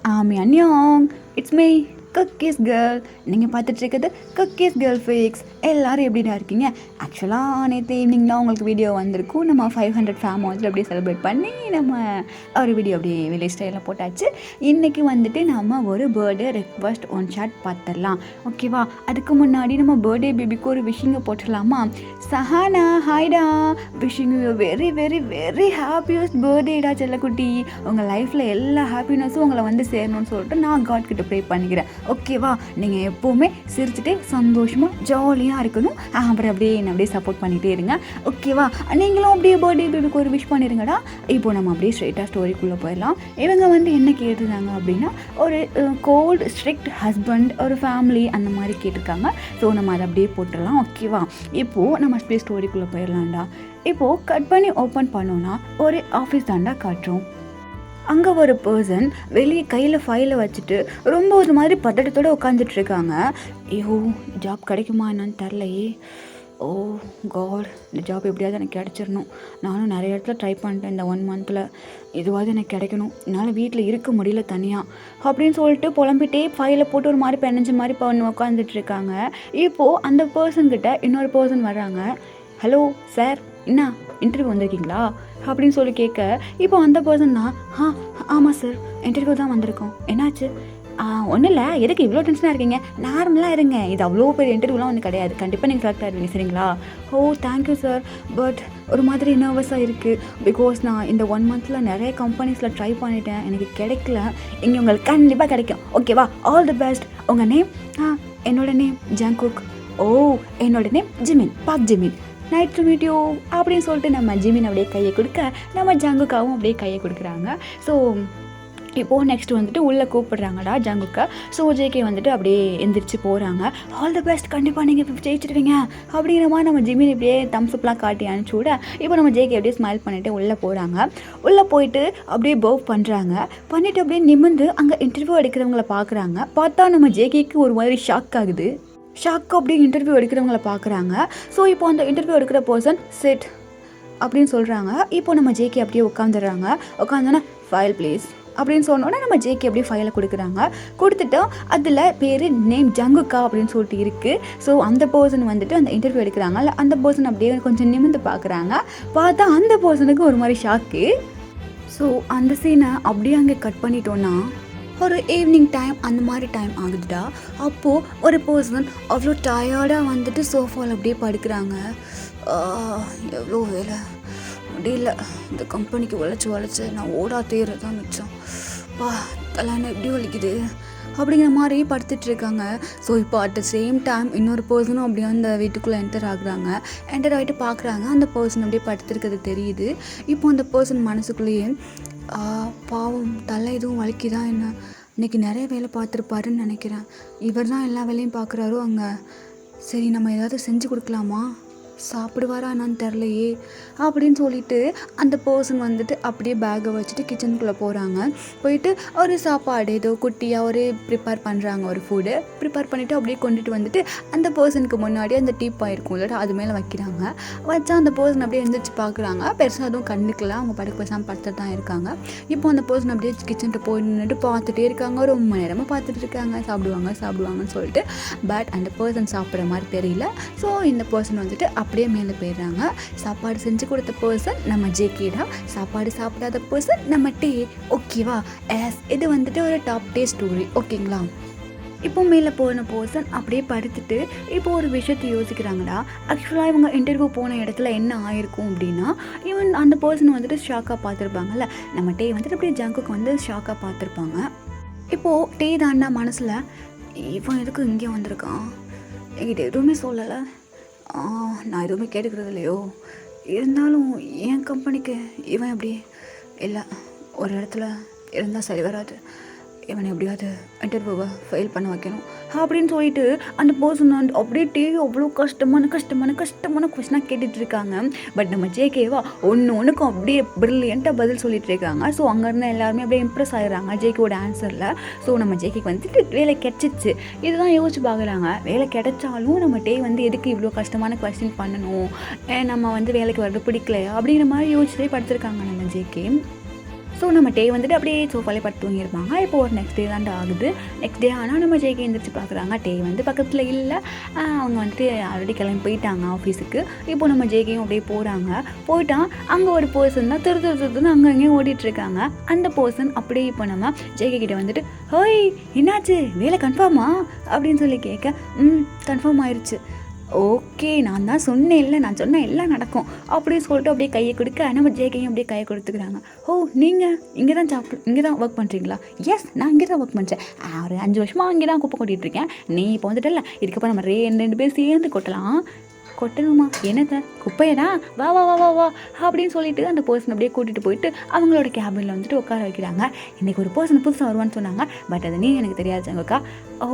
Annyeong. It's me, cookies girl. நீங்கள் பார்த்துட்ருக்கிறது cookies girl fix. எல்லோரும் எப்படிடா இருக்கீங்க? ஆக்சுவலாக நேற்று ஈவினிங் தான் உங்களுக்கு வீடியோ வந்திருக்கும். நம்ம 500 ஃபேம் வந்து அப்படியே செலிப்ரேட் பண்ணி நம்ம ஒரு வீடியோ அப்படியே வில்லேஜ் ஸ்டைலில் போட்டாச்சு. இன்றைக்கி வந்துட்டு நம்ம ஒரு பர்த்டே ரெக்வஸ்ட் ஒன் ஷாட் பார்த்துடலாம், ஓகேவா? அதுக்கு முன்னாடி நம்ம பர்த்டே பேபிக்கு ஒரு விஷிங்கை போட்டுடலாமா? சஹானா, ஹாய்டா, wishing you very very very happiest பர்த்டேடா செல்லக்குட்டி. உங்கள் லைஃப்பில் எல்லா ஹாப்பினஸும் உங்களை வந்து சேரணும்னு சொல்லிட்டு நான் காட் கிட்ட ப்ரே பண்ணிக்கிறேன், ஓகேவா? நீங்கள் எப்போவுமே சிரிச்சுட்டே சந்தோஷமாக ஜாலியாக இருக்கணும். அப்புறம் அப்படியே என்ன அப்படியே சப்போர்ட் பண்ணிகிட்டே இருங்க, ஓகேவா? நீங்களும் அப்படியே பர்த்டே பேபிக்கு ஒரு விஷ் பண்ணிடுங்கடா. இப்போ நம்ம அப்படியே ஸ்ட்ரெயிட்டாக ஸ்டோரிக்குள்ளே போயிடலாம். இவங்க வந்து என்ன கேட்டிருந்தாங்க அப்படின்னா, ஒரு கோல்டு ஸ்ட்ரிக்ட் ஹஸ்பண்ட், ஒரு ஃபேமிலி அந்த மாதிரி கேட்டிருக்காங்க. ஸோ நம்ம அதை அப்படியே போட்டுடலாம், ஓகேவா? இப்போது நம்ம அப்படியே ஸ்டோரிக்குள்ளே போயிடலாம்டா. இப்போது கட் பண்ணி ஓப்பன் பண்ணோன்னா ஒரு ஆஃபீஸ் தாண்டா காட்டுறோம். அங்கே ஒரு பர்சன் வெளியே கையில் ஃபைலை வச்சுட்டு ரொம்ப ஒரு மாதிரி பதட்டத்தோடு உட்காந்துட்ருக்காங்க. ஐயோ, ஜாப் கிடைக்குமா என்னன்னு தெரிலையே. ஓ காட், இந்த ஜாப் எப்படியாவது எனக்கு கிடச்சிடணும். நானும் நிறைய இடத்துல ட்ரை பண்ணிட்டேன் இந்த 1 மந்தில். இதுவாவது எனக்கு கிடைக்கணும். என்னால் வீட்டில் இருக்க முடியல தனியாக அப்படின்னு சொல்லிட்டு புலம்பிட்டே ஃபைலை போட்டு ஒரு மாதிரி பெனஞ்ச மாதிரி பண்ணி உட்காந்துட்ருக்காங்க. இப்போது அந்த பர்சன்கிட்ட இன்னொரு பர்சன் வர்றாங்க. ஹலோ சார், என்ன இன்டர்வியூ வந்திருக்கீங்களா அப்படின்னு சொல்லி கேட்க, இப்போ அந்த பர்சன் தான், ஆமாம் சார், இன்டர்வியூ தான் வந்திருக்கோம். என்னாச்சு? ஒன்றும் இல்லை, எதுக்கு இவ்வளோ டென்ஷனாக இருக்கீங்க? நார்மலாக இருங்க, இது அவ்வளோ பெரிய இன்டர்வியூலாம் ஒன்று கிடையாது, கண்டிப்பாக நீங்கள் செலக்ட் ஆகிடுவீங்க, சரிங்களா? ஓ தேங்க்யூ சார், பட் ஒரு மாதிரி நர்வஸாக இருக்குது. பிகாஸ் நான் இந்த 1 மந்தில் நிறைய கம்பெனிஸில் ட்ரை பண்ணிட்டேன், எனக்கு கிடைக்கல. இங்கே உங்களுக்கு கண்டிப்பாக கிடைக்கும், ஓகேவா? All the best. உங்கள் நேம்? என்னோட நேம் ஜங்குக். ஓ, என்னோட name Jimin, Park Jimin. Nice to meet you அப்படின்னு சொல்லிட்டு நம்ம ஜிமின் அப்படியே கையை கொடுக்க, நம்ம ஜங்குக்காவும் அப்படியே கையை கொடுக்குறாங்க. ஸோ இப்போது நெக்ஸ்ட் வந்துட்டு உள்ளே கூப்பிடுறாங்கடா ஜங்குக்கா. ஸோ ஜேகே வந்துட்டு அப்படியே எந்திரிச்சு போகிறாங்க. ஆல் தி பெஸ்ட், கண்டிப்பாக நீங்கள் ஜெயிச்சிடுவீங்க அப்படிங்கிற மாதிரி நம்ம ஜிமின் இப்படியே தம்ஸ்அப்லாம் காட்டி அனுப்பிச்சி விட, இப்போ நம்ம ஜேகே அப்படியே ஸ்மைல் பண்ணிவிட்டு உள்ளே போகிறாங்க. உள்ளே போயிட்டு அப்படியே பர்வ் பண்ணுறாங்க. பண்ணிவிட்டு அப்படியே நிமிர்ந்து அங்கே இன்டர்வியூ எடுக்கிறவங்கள பார்க்குறாங்க. பார்த்தா நம்ம ஜேகேக்கு ஒரு மாதிரி ஷாக் ஆகுது. ஷாக்கு அப்படியே இன்டர்வியூ எடுக்கிறவங்கள பார்க்குறாங்க. ஸோ இப்போ அந்த இன்டர்வியூ எடுக்கிற பர்சன் சிட் அப்படின்னு சொல்கிறாங்க. இப்போ நம்ம ஜேகே அப்படியே உட்காந்துடுறாங்க. உட்காந்தோன்னா ஃபைல் ப்ளீஸ் அப்படின்னு சொன்னோன்னா நம்ம ஜேகே அப்படியே ஃபைலை கொடுக்குறாங்க. கொடுத்துட்டு அதில் பேர் நேம் ஜங்குக்கா அப்படின்னு சொல்லிட்டு இருக்குது. ஸோ அந்த பர்சன் வந்துட்டு அந்த இன்டர்வியூ எடுக்கிறாங்க. அந்த பர்சன் அப்படியே கொஞ்சம் நிமிர்ந்து பார்க்குறாங்க. பார்த்தா அந்த பர்சனுக்கு ஒரு மாதிரி ஷாக்கு. ஸோ அந்த சீனை அப்படியே அங்கே கட் பண்ணிட்டோன்னா ஒரு ஈவினிங் டைம் அந்த மாதிரி டைம் ஆகுதுடா. அப்போது ஒரு பர்சன் அவ்வளோ டயர்டாக வந்துட்டு சோஃபாவில் அப்படியே படுக்கிறாங்க. எவ்வளோ வேலை, முடியல, இந்த கம்பெனிக்கு உழைச்சி நான் ஓடா தேர்றது தான் மிச்சம். தலைன்னு எப்படி வலிக்குது அப்படிங்கிற மாதிரி படுத்துட்ருக்காங்க. ஸோ இப்போ அட் த சேம் டைம் இன்னொரு பர்சனும் அப்படியே அந்த வீட்டுக்குள்ளே என்டர் ஆகுறாங்க. என்டர் ஆகிட்டு பார்க்குறாங்க. அந்த பர்சன் அப்படியே படுத்துருக்கிறது தெரியுது. இப்போ அந்த பர்சன் மனசுக்குள்ளேயே, பாவம் தலை எதுவும் வலிக்குதா என்ன, இன்றைக்கி நிறைய வேலை பார்த்துருப்பாருன்னு நினைக்கிறேன், இவர் தான் எல்லா வேலையும் பார்க்குறாரோ அங்கே, சரி நம்ம ஏதாவது செஞ்சு கொடுக்கலாமா, சாப்பிடுவாரா என்னான்னு தெரிலையே அப்படின்னு சொல்லிட்டு அந்த பர்சன் வந்துட்டு அப்படியே பேக்கை வச்சுட்டு கிச்சனுக்குள்ளே போகிறாங்க. போயிட்டு ஒரு சாப்பாடு ஏதோ குட்டியாக ஒரு ப்ரிப்பேர் பண்ணுறாங்க. ஒரு ஃபுட்டு ப்ரிப்பேர் பண்ணிவிட்டு அப்படியே கொண்டுட்டு வந்துட்டு அந்த பர்சனுக்கு முன்னாடி அந்த டீப்பாக இருக்கும் இல்லைடா, அது மேலே வைக்கிறாங்க. வச்சா அந்த பர்சன் அப்படியே எழுந்திரிச்சு பார்க்குறாங்க. பெருசாக அதுவும் கண்டுக்கல, அவங்க படுக்க பேசாமல் படுத்துட்டு தான் இருக்காங்க. இப்போ அந்த பர்சன் அப்படியே கிச்சன்ட்டு போய் நின்றுட்டு பார்த்துட்டே இருக்காங்க. ரொம்ப நேரமாக பார்த்துட்டு இருக்காங்க, சாப்பிடுவாங்கன்னு சொல்லிட்டு. பட் அந்த பர்சன் சாப்பிட்ற மாதிரி தெரியல. ஸோ இந்த பர்சன் வந்துட்டு அப்படியே மேலே போயிடுறாங்க. சாப்பாடு செஞ்சு கொடுத்த பர்சன் நம்ம ஜேகேடா, சாப்பாடு சாப்பிடாத பர்சன் நம்ம டே, ஓகேவா? இது வந்துட்டு ஒரு டாப் டே ஸ்டோரி, ஓகேங்களா? இப்போ மேலே போன பர்சன் அப்படியே படுத்துட்டு இப்போ ஒரு விஷயத்தை யோசிக்கிறாங்கடா. ஆக்சுவலாக இவங்க இன்டர்வியூ போன இடத்துல என்ன ஆயிருக்கும் அப்படின்னா, இவன் அந்த பர்சன் வந்துட்டு ஷாக்காக பார்த்துருப்பாங்கல்ல, நம்ம டே வந்துட்டு அப்படியே ஜங்குக்கு வந்து ஷாக்காக பார்த்துருப்பாங்க. இப்போது டே தாண்டா மனசில், இவன் எதுக்கு இங்கே வந்திருக்கான், என்கிட்ட எதுவுமே சொல்லலை, நான் எதுவுமே கேட்டுக்கிறது இல்லையோ, இருந்தாலும் என் கம்பெனிக்கு இவன் எப்படி இல்லை, ஒரு இடத்துல இருந்தால் சரி வராது, இவனை எப்படியாவது இன்டர்வியூவை ஃபெயில் பண்ண வைக்கணும் அப்படின்னு சொல்லிட்டு அந்த பர்சன் வந்து அப்படியே டிவி அவ்வளோ கஷ்டமான கொஸ்டினாக கேட்டுட்ருக்காங்க. பட் நம்ம ஜேகேவா ஒன்றுக்கும் அப்படியே ப்ரில்லியண்ட்டாக பதில் சொல்லிட்டு இருக்காங்க. ஸோ அங்கேருந்து எல்லாருமே அப்படியே இம்ப்ரெஸ் ஆகிடுறாங்க ஜேகேவோட ஆன்சரில். ஸோ நம்ம ஜேகேக்கு வந்துட்டு வேலை கிடச்சிச்சு. இதுதான் யோசிச்சு பார்க்குறாங்க. வேலை கிடைச்சாலும் நம்ம டே வந்து எதுக்கு இவ்வளோ கஷ்டமான கொஸ்டின் பண்ணணும், நம்ம வந்து வேலைக்கு வரது பிடிக்கலையா அப்படிங்கிற மாதிரி யோசிச்சுட்டே படுத்திருக்காங்க நம்ம ஜேகே. ஸோ நம்ம டே வந்துட்டு அப்படியே சோஃபாலே படுத்து தூங்கியிருப்பாங்க. இப்போ ஒரு நெக்ஸ்ட் டே தான்டா ஆகுது. நெக்ஸ்ட் டே ஆனால் நம்ம ஜேகே எழுந்திரிச்சு பார்க்குறாங்க, டே வந்து பக்கத்தில் இல்லை. அவங்க வந்துட்டு ஆல்ரெடி கிளம்பி போயிட்டாங்க ஆஃபீஸுக்கு. இப்போ நம்ம ஜேகேயும் அப்படியே போகிறாங்க. போயிட்டான் அங்கே ஒரு பர்சன் தான் திருத்துன்னு அங்கே அங்கேயும் ஓடிட்டுருக்காங்க. அந்த பர்சன் அப்படியே இப்போ நம்ம ஜேகே கிட்டே வந்துட்டு ஹோய் என்னாச்சு வேலை கன்ஃபார்மா அப்படின்னு சொல்லி கேட்க கன்ஃபார்ம் ஆயிடுச்சு. ஓகே நான் தான் சொன்னேன் இல்லை, நான் சொன்னேன் எல்லாம் நடக்கும் அப்படின்னு சொல்லிட்டு அப்படியே கையை கொடுக்க நம்ம ஜேகையும் அப்படியே கையை கொடுத்துக்கிறாங்க. ஓ நீங்கள் இங்கே தான் ஒர்க் பண்ணுறீங்களா? எஸ் நான் இங்கே தான் ஒர்க் பண்ணுறேன். ஒரு 5 வருஷமாக இங்கே தான் குப்பை கொட்டிகிட்ருக்கேன். நீ இப்போ வந்துட்டு இதுக்கப்புறம் நம்ம ரெண்டு பேரும் சேர்ந்து கொட்டணுமா? என்னத்தை குப்பையடா, வா வா வா வா வா அப்படின்னு சொல்லிட்டு அந்த பர்சன் அப்படியே கூட்டிகிட்டு போயிட்டு அவங்களோட கேபினில் வந்துட்டு உட்கார வைக்கிறாங்க. இன்றைக்கி ஒரு பர்சன் புதுசாக வருவான்னு சொன்னாங்க, பட் அது எனக்கு தெரியாது அக்கா. ஓ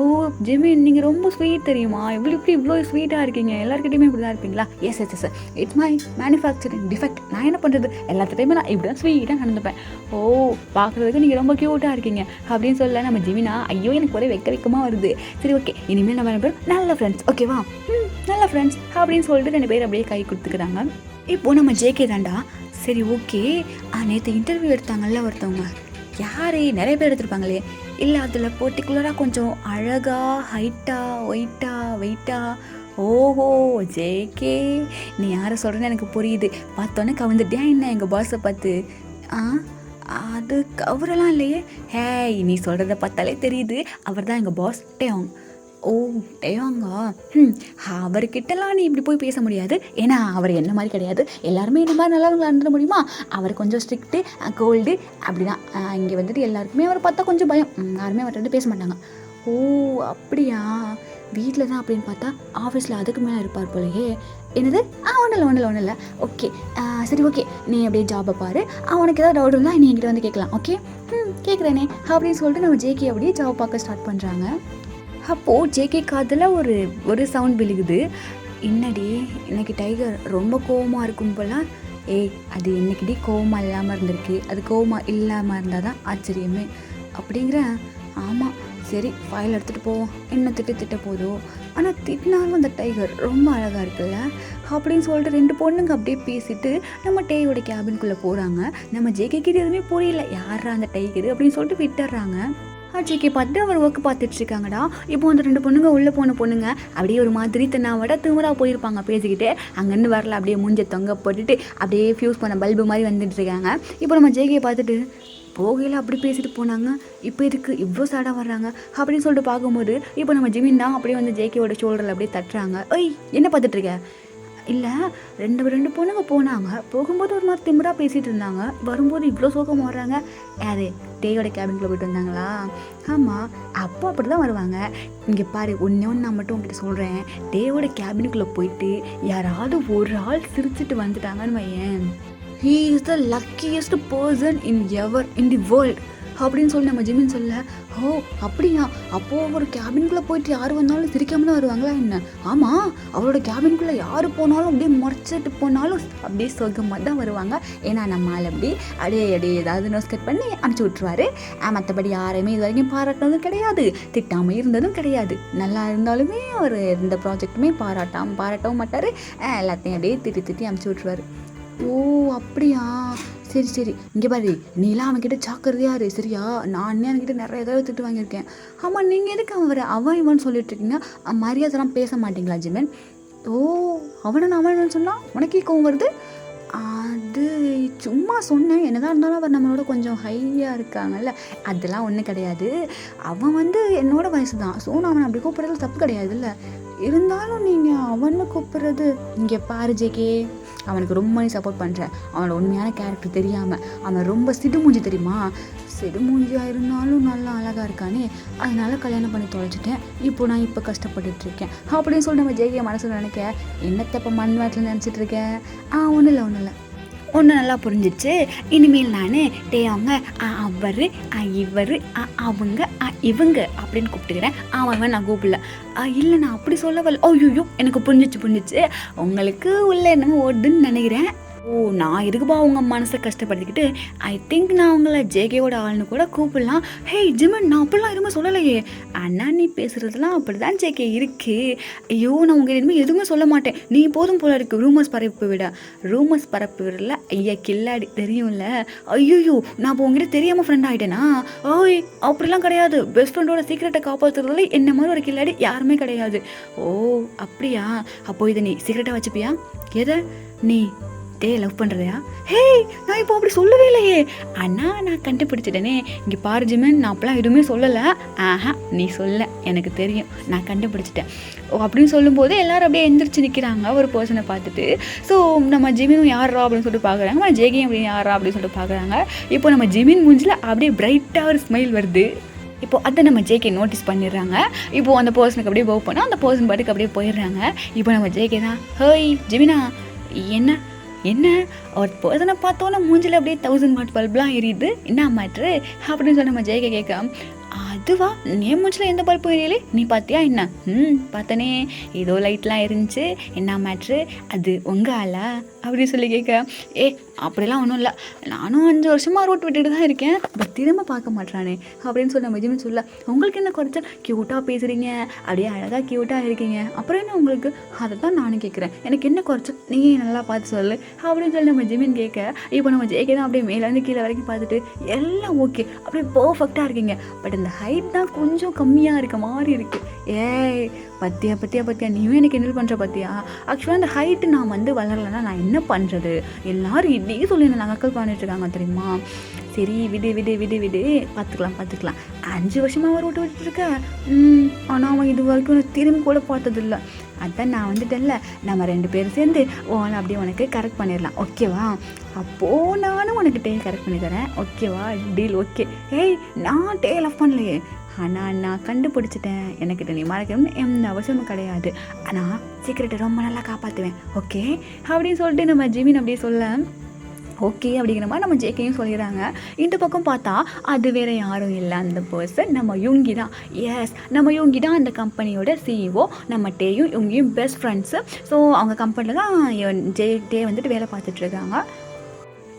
ஜிமின் நீங்கள் ரொம்ப ஸ்வீட் தெரியுமா, இவ்வளோ ஸ்வீட்டாக இருக்கீங்க, எல்லாருக்கிட்டையுமே இப்படி தான் இருப்பீங்களா? Yes yes yes it's my manufacturing defect. நான் என்ன பண்ணுறது, எல்லாத்துட்டையுமே நான் இப்படி தான் ஸ்வீட்டாக நடந்துப்பேன். ஓ பார்க்குறதுக்கு நீங்கள் ரொம்ப க்யூட்டாக இருக்கீங்க அப்படின்னு சொல்ல நம்ம ஜிமினா ஐயோ எனக்கு ஒரே வெக்கமாக வருது. சரி ஓகே இனிமேல் நம்ம 2 பேரும் நல்ல ஃப்ரெண்ட்ஸ் ஓகேவா, நல்ல ஃப்ரெண்ட்ஸ் அப்படின்னு சொல்லிட்டு 2 பேர் அப்படியே கை கொடுத்துக்கிறாங்க. இப்போது நம்ம ஜேகே தாண்டா சரி ஓகே. நேற்று இன்டர்வியூ எடுத்தாங்கல்ல ஒருத்தவங்க, யார் நிறைய பேர் எடுத்திருப்பாங்களே, இல்லை அதில் பர்டிகுலராக கொஞ்சம் அழகாக ஹைட்டாக வெயிட்டா. ஓஹோ ஜேகே நீ யாரை சொல்கிறேன்னு எனக்கு புரியுது. பார்த்தோன்னே கவுந்துட்டியா என்ன எங்கள் பாஸை பார்த்து? அது கவரெல்லாம் இல்லையே. ஹேய் நீ சொல்கிறத பார்த்தாலே தெரியுது அவர் தான் எங்கள் பாஸ் டேயோங். ஓ டேயோங்கா, அவர்கிட்டலாம் நீ இப்படி போய் பேச முடியாது. ஏன்னா அவர் என்ன மாதிரி கிடையாது, எல்லாருமே என்ன மாதிரி நல்லவங்களா இருந்துட முடியுமா? அவர் கொஞ்சம் ஸ்ட்ரிக்ட்டு கோல்டு அப்படி தான். இங்கே வந்துட்டு எல்லாருக்குமே அவர் பார்த்தா கொஞ்சம் பயம், யாருமே அவர்கிட்ட பேச மாட்டாங்க. ஓ அப்படியா, வீட்டில் தான் அப்படின்னு பார்த்தா ஆஃபீஸில் அதுக்கு மேலே இருப்பார் போலையே. என்னது? ஒன்றும் இல்லை ஓகே சரி ஓகே நீ அப்படியே ஜாபை பாரு, உனக்கு ஏதாவது டவுட் இருந்தால் நீ என்கிட்ட வந்து கேட்கலாம். ஓகே கேட்குறேனே அப்படின்னு சொல்லிட்டு நம்ம ஜேகே அப்படியே ஜாப் பார்க்க ஸ்டார்ட் பண்ணுறாங்க. அப்போது ஜேகே காதில் ஒரு சவுண்ட் விழுகுது. என்னடி இன்னைக்கு டைகர் ரொம்ப கோவமாக இருக்கும் போல. அது என்னைக்கிடி கோவமாக இல்லாமல் இருந்திருக்கு, அது கோவமாக இல்லாமல் இருந்தால் தான் ஆச்சரியமே அப்படிங்கிற. ஆமாம் சரி ஃபைல் எடுத்துகிட்டு போவோம், என்ன திட்ட போதோ. ஆனால் திட்டினாலும் அந்த டைகர் ரொம்ப அழகாக இருக்குல்ல அப்படின்னு சொல்லிட்டு 2 பொண்ணுங்க அப்படியே பேசிட்டு நம்ம டேயோட கேபின்குள்ளே போகிறாங்க. நம்ம ஜேகே கிட்ட எதுவுமே புரியல, யாரா அந்த டைகர் அப்படின்னு சொல்லிட்டு விட்டுடுறாங்க. ஜேகே பார்த்துட்டு அவர் ஒர்க் பார்த்துட்ருக்காங்கடா. இப்போ அந்த 2 பொண்ணுங்க உள்ளே போன பொண்ணுங்க அப்படியே ஒரு மாதிரி திமுறா போயிருப்பாங்க பேசிக்கிட்டு. அங்கேருந்து வரல அப்படியே மூஞ்ச தொங்க போட்டுட்டு அப்படியே ஃபியூஸ் பண்ண பல்பு மாதிரி வந்துட்டுருக்காங்க. இப்போ நம்ம ஜேகே பார்த்துட்டு போகையில் அப்படி பேசிட்டு போனாங்க, இப்போ இதுக்கு இவ்வளோ சேடாக வர்றாங்க அப்படின்னு சொல்லிட்டு பார்க்கும்போது இப்போ நம்ம ஜிமின் தான் அப்படியே வந்து ஜேகேவோட ஷோல்டரில் அப்படியே தட்டுறாங்க. என்ன பார்த்துட்ருக்க? இல்லை 2 பொண்ணுங்க போனாங்க, போகும்போது ஒரு மாதிரி திமிரா பேசிகிட்டு இருந்தாங்க, வரும்போது இவ்வளோ சோகமாக வர்றாங்க. யாரு டேயோட கேபின்குள்ளே போயிட்டு வந்தாங்களா? ஆமாம் அப்போ அப்படி தான் வருவாங்க. இங்கே பாரு ஒன்று நான் மட்டும் உங்ககிட்ட சொல்கிறேன், டேயோட கேபினுக்குள்ளே போயிட்டு யாராவது ஒரு ஆள் சிரிச்சிட்டு வந்துட்டாங்கன்னு வையேன், he is the luckiest person in the world அப்படின்னு சொல்லி நம்ம ஜிமின் சொல்ல. ஓ அப்படியா, அப்போது ஒரு கேபின்குள்ளே போயிட்டு யார் வந்தாலும் சிரிக்காம தான் வருவாங்களா என்ன? ஆமாம் அவரோட கேபின்குள்ளே யார் போனாலும் அப்படியே முறைச்சிட்டு போனாலும் அப்படியே சொகமாக தான் வருவாங்க. ஏன்னா நம்மளால் அப்படியே ஏதாவது நோஸ்கட் பண்ணி அனுப்பிச்சி விட்ருவாரு. மற்றபடி யாரையுமே இது வரைக்கும் பாராட்டினதும் கிடையாது, திட்டாமல் இருந்ததும் கிடையாது. நல்லா இருந்தாலுமே அவர் எந்த ப்ராஜெக்ட்டுமே பாராட்டவும் மாட்டார், எல்லாத்தையும் அப்படியே திட்டி அனுப்பிச்சி விட்ருவார். ஓ அப்படியா, சரி இங்கே பாரு நீலாம் அவன்கிட்ட ஜாக்கிரதையா இரு சரியா? நானே அவன்கிட்ட நிறைய தடவை திட்டு வாங்கியிருக்கேன். ஆமாம் நீங்கள் எதுக்கு அவன் இவன் சொல்லிட்டு இருக்கீங்க, மரியாதைலாம் பேச மாட்டீங்களா ஜிமன்? ஓ அவன் சொன்னால் உனக்கே கோவம் வருது? அது சும்மா சொன்னேன், என்னதான் இருந்தாலும் அவர் நம்மளோட கொஞ்சம் ஹையாக இருக்காங்கல்ல, அதெல்லாம் ஒன்றும் கிடையாது. அவன் என்னோட வயசு தான், ஸோ நான் அவனை அப்படி கூப்பிட்றது தப்பு கிடையாதுல்ல. இருந்தாலும் நீங்கள் அவனை கூப்பிட்றது, இங்கே பாரு ஜேகே அவனுக்கு ரொம்ப நீ சப்போர்ட் பண்ணுறேன், அவனோட உண்மையான கேரக்டர் தெரியாமல். அவன் ரொம்ப சிடுமூஞ்சி தெரியுமா, சிடுமூஞ்சியாக இருந்தாலும் நல்லா அழகாக இருக்கானே, அதனால் கல்யாணம் பண்ணி தொலைச்சிட்டேன். நான் இப்போ கஷ்டப்பட்டுட்ருக்கேன் அப்படின்னு சொல்லி நம்ம ஜேகே மனசில் நினைக்க, என்னத்தப்போ மண் வாட்டில் நினச்சிட்ருக்கேன். ஒன்றும் இல்லை ஒன்று நல்லா புரிஞ்சிச்சு. இனிமேல் நான் டேயோங்க அவர் இவர் அவங்க இவங்க அப்படின்னு கூப்பிட்டுக்கிறேன், அவன் நான் கூப்பிடல. இல்லை நான் அப்படி சொல்ல வரல. ஐயோ எனக்கு புரிஞ்சிச்சு உங்களுக்கு உள்ள என்னமோ ஓடுன்னு நினைக்கிறேன். ஓ! நான் எதுக்குப்பா உங்க மனச கஷ்டப்படுத்திக்கிட்டு, ஐ திங்க் நான் உங்கள ஜேகேவோட ஆள்ன்னு கூட கூப்பிடலாம். ஹேய் ஜிமின் நான் அப்படிலாம் எதுவுமே சொல்லலையே! ஆனா நீ பேசுறதெல்லாம் அப்படிதான் ஜேகே இருக்கு. ஐயோ! நான் உங்க இனிமே எதுவுமே சொல்ல மாட்டேன். நீ போதும் போல இருக்கு ரூமர்ஸ் பரப்பி விட. ரூமர்ஸ் பரப்பி விடல ஐயா கில்லாடி தெரியும்ல. ஐய்யய்யோ! நான் இப்போ உங்ககிட்ட தெரியாம ஃப்ரெண்ட் ஆயிட்டேனா? ஓய்! அப்படிலாம் கிடையாது. பெஸ்ட் ஃப்ரெண்டோட சீக்ரெட்ட காப்பாத்துறதுல என்ன மாரி ஒரு கில்லாடி யாருமே கிடையாது. ஓ! அப்படியா? அப்போ இத நீ சீக்ரெட்டா வச்சுப்பியா? எத? நீ லவ் பண்ணுறியா? ஹேய் நான் இப்போ அப்படி சொல்லவே இல்லையே. அண்ணா நான் கண்டுபிடிச்சிட்டேனே. இங்கே பாரு ஜிமின் நான் அப்பெல்லாம் எதுவுமே சொல்லலை. ஆஹா நீ சொல்ல எனக்கு தெரியும், நான் கண்டுபிடிச்சிட்டேன். ஓ அப்படின்னு சொல்லும்போது எல்லோரும் அப்படியே எந்திரிச்சு நிற்கிறாங்க ஒரு பர்சனை பார்த்துட்டு. ஸோ நம்ம ஜிமினும் யாரா அப்படின்னு சொல்லிட்டு பார்க்குறாங்க, நம்ம ஜேகேயும் அப்படின்னு யாரா அப்படின்னு சொல்லிட்டு பார்க்குறாங்க. இப்போ நம்ம ஜிமின் மூஞ்சில் அப்படியே பிரைட்டாக ஒரு ஸ்மைல் வருது. இப்போ அதை நம்ம ஜேகே நோட்டீஸ் பண்ணிடுறாங்க. இப்போது அந்த பர்சனுக்கு அப்படியே பவ் பண்ணால் அந்த பர்சன் பாட்டுக்கு அப்படியே போயிடுறாங்க. இப்போ நம்ம ஜேகே தான் ஹேய் ஜிமினா என்ன ஒரு பர்சனை பார்த்தோன்னா மூஞ்சில் அப்படியே 1000 வாட் பல்ப்லாம் எரியுது, என்ன மேட்ரு அப்படின்னு சொல்லி நம்ம ஜெயிக்க கேட்க, அதுவா என் மூஞ்சில் எந்த பல்பும் எரியலே, நீ பார்த்தியா என்ன? பார்த்தனே ஏதோ லைட்லாம் இருந்துச்சு, என்ன மேட்ரு அது உங்கள் ஆளா அப்படின்னு சொல்லி கேட்க, அப்படிலாம் ஒன்றும் இல்லை, நானும் 5 வருஷமாக ரோட் விட்டுட்டு தான் இருக்கேன், பட் திரும்ப பார்க்க மாட்டானே அப்படின்னு சொல்லி நம்ம ஜிமின் சொல்ல, உங்களுக்கு என்ன குறைச்சல், க்யூட்டாக பேசுகிறீங்க, அப்படியே அழகாக க்யூட்டாக இருக்கீங்க, அப்புறம் என்ன உங்களுக்கு, அதை தான் நானும் கேட்குறேன், எனக்கு என்ன குறைச்சல் நீங்கள் நல்லா பார்த்து சொல்லு அப்படின்னு சொல்லி நம்ம ஜிமின் கேட்க, இப்போ நம்ம ஜேகே தான் அப்படியே மேலேருந்து கீழே வரைக்கும் பார்த்துட்டு எல்லாம் ஓகே அப்படியே பர்ஃபெக்டாக இருக்கீங்க, பட் இந்த ஹைட் தான் கொஞ்சம் கம்மியாக இருக்க மாதிரி இருக்குது. ஏய் பத்தியா நீயும் எனக்கு என்ன பண்ணுற பத்தியா? ஆக்சுவலாக அந்த ஹைட்டு நான் வளரலைன்னா நான் என்ன பண்ணுறது? எல்லோரும் இதே சொல்லி என்ன நகல் பண்ணிட்டுருக்காங்க தெரியுமா? சரி விடு பார்த்துக்கலாம் 5 வருஷமாக அவர் விட்டுருக்க. ஆனால் அவன் இது வரைக்கும் திரும்பி கூட பார்த்ததில்ல. அதான் நான் வந்துட்டேன்ல, நம்ம 2 பேரும் சேர்ந்து ஓலை அப்படியே உனக்கு கரெக்ட் பண்ணிடலாம், ஓகேவா? அப்போது நானும் உனக்கு டேல் கரெக்ட் பண்ணி தரேன், ஓகேவா? Deal okay. நான் டேல் ஆஃப் பண்ணலையே, ஆனால் நான் கண்டுபிடிச்சிட்டேன், எனக்கிட்ட நீ மறைக்கணும்னு எந்த அவசியமும் கிடையாது, ஆனால் சீக்கிரட்டை ரொம்ப நல்லா காப்பாற்றுவேன், ஓகே அப்படின்னு சொல்லிட்டு நம்ம ஜிமின் அப்படியே சொல்ல, ஓகே அப்படிங்கிற மாதிரி நம்ம ஜேகேயும் சொல்லிடுறாங்க. இந்த பக்கம் பார்த்தா அது வேறு யாரும் இல்லை, அந்த பர்சன் நம்ம யுங்கி தான். எஸ் நம்ம யுங்கி தான் அந்த கம்பெனியோட சிஇஓ. நம்ம டேயும் யுங்கியும் பெஸ்ட் ஃப்ரெண்ட்ஸு. ஸோ அவங்க கம்பெனியில் தான் டே வந்துட்டு வேலை பார்த்துட்ருக்காங்க.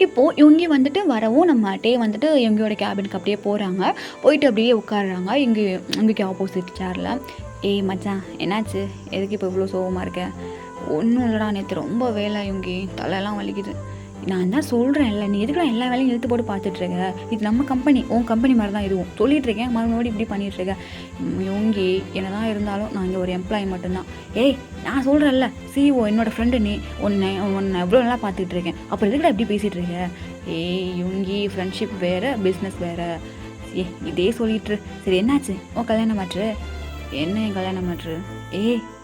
இப்போது யுங்கி வந்துட்டு வரவும் நம்ம டே வந்துட்டு யுங்கியோட கேபினுக்கு அப்படியே போகிறாங்க. போயிட்டு அப்படியே உட்காடுறாங்க யுங்கிக்கு ஆப்போசிட் சேரில். மச்சான் என்னாச்சு, எதுக்கு இப்போ இவ்வளோ சோகமாக இருக்க? ஒன்றும் இல்லைடா, நேற்று ரொம்ப வேலை யுங்கி, தலையெல்லாம் வலிக்குது. நான் தான் சொல்கிறேன்ல, நீ எதுக்குலாம் எல்லா வேலையும் இழுத்து போட்டு பார்த்துட்ருக்க? இது நம்ம கம்பெனி, உன் கம்பெனி மாதிரி தான் இதுவும் சொல்லிகிட்ருக்கேன், மறுபடியும் இப்படி பண்ணிகிட்ருக்கேன். யோங்கி என்ன தான் இருந்தாலும் நான் இங்கே ஒரு எம்ப்ளாயி மட்டும்தான். நான் சொல்கிறேன்ல சிஇஓ என்னோடய ஃப்ரெண்டு, நீ உன்னை எவ்வளோ நல்லா பார்த்துக்கிட்டு இருக்கேன், அப்புறம் எதுக்குடா இப்படி பேசிகிட்டு இருக்க? யோங்கி ஃப்ரெண்ட்ஷிப் வேறு பிஸ்னஸ் வேறு. இதே சொல்லிட்டுரு. சரி என்னாச்சு உன் கல்யாணம் மாற்று? என்ன என் கல்யாணம் மாற்று?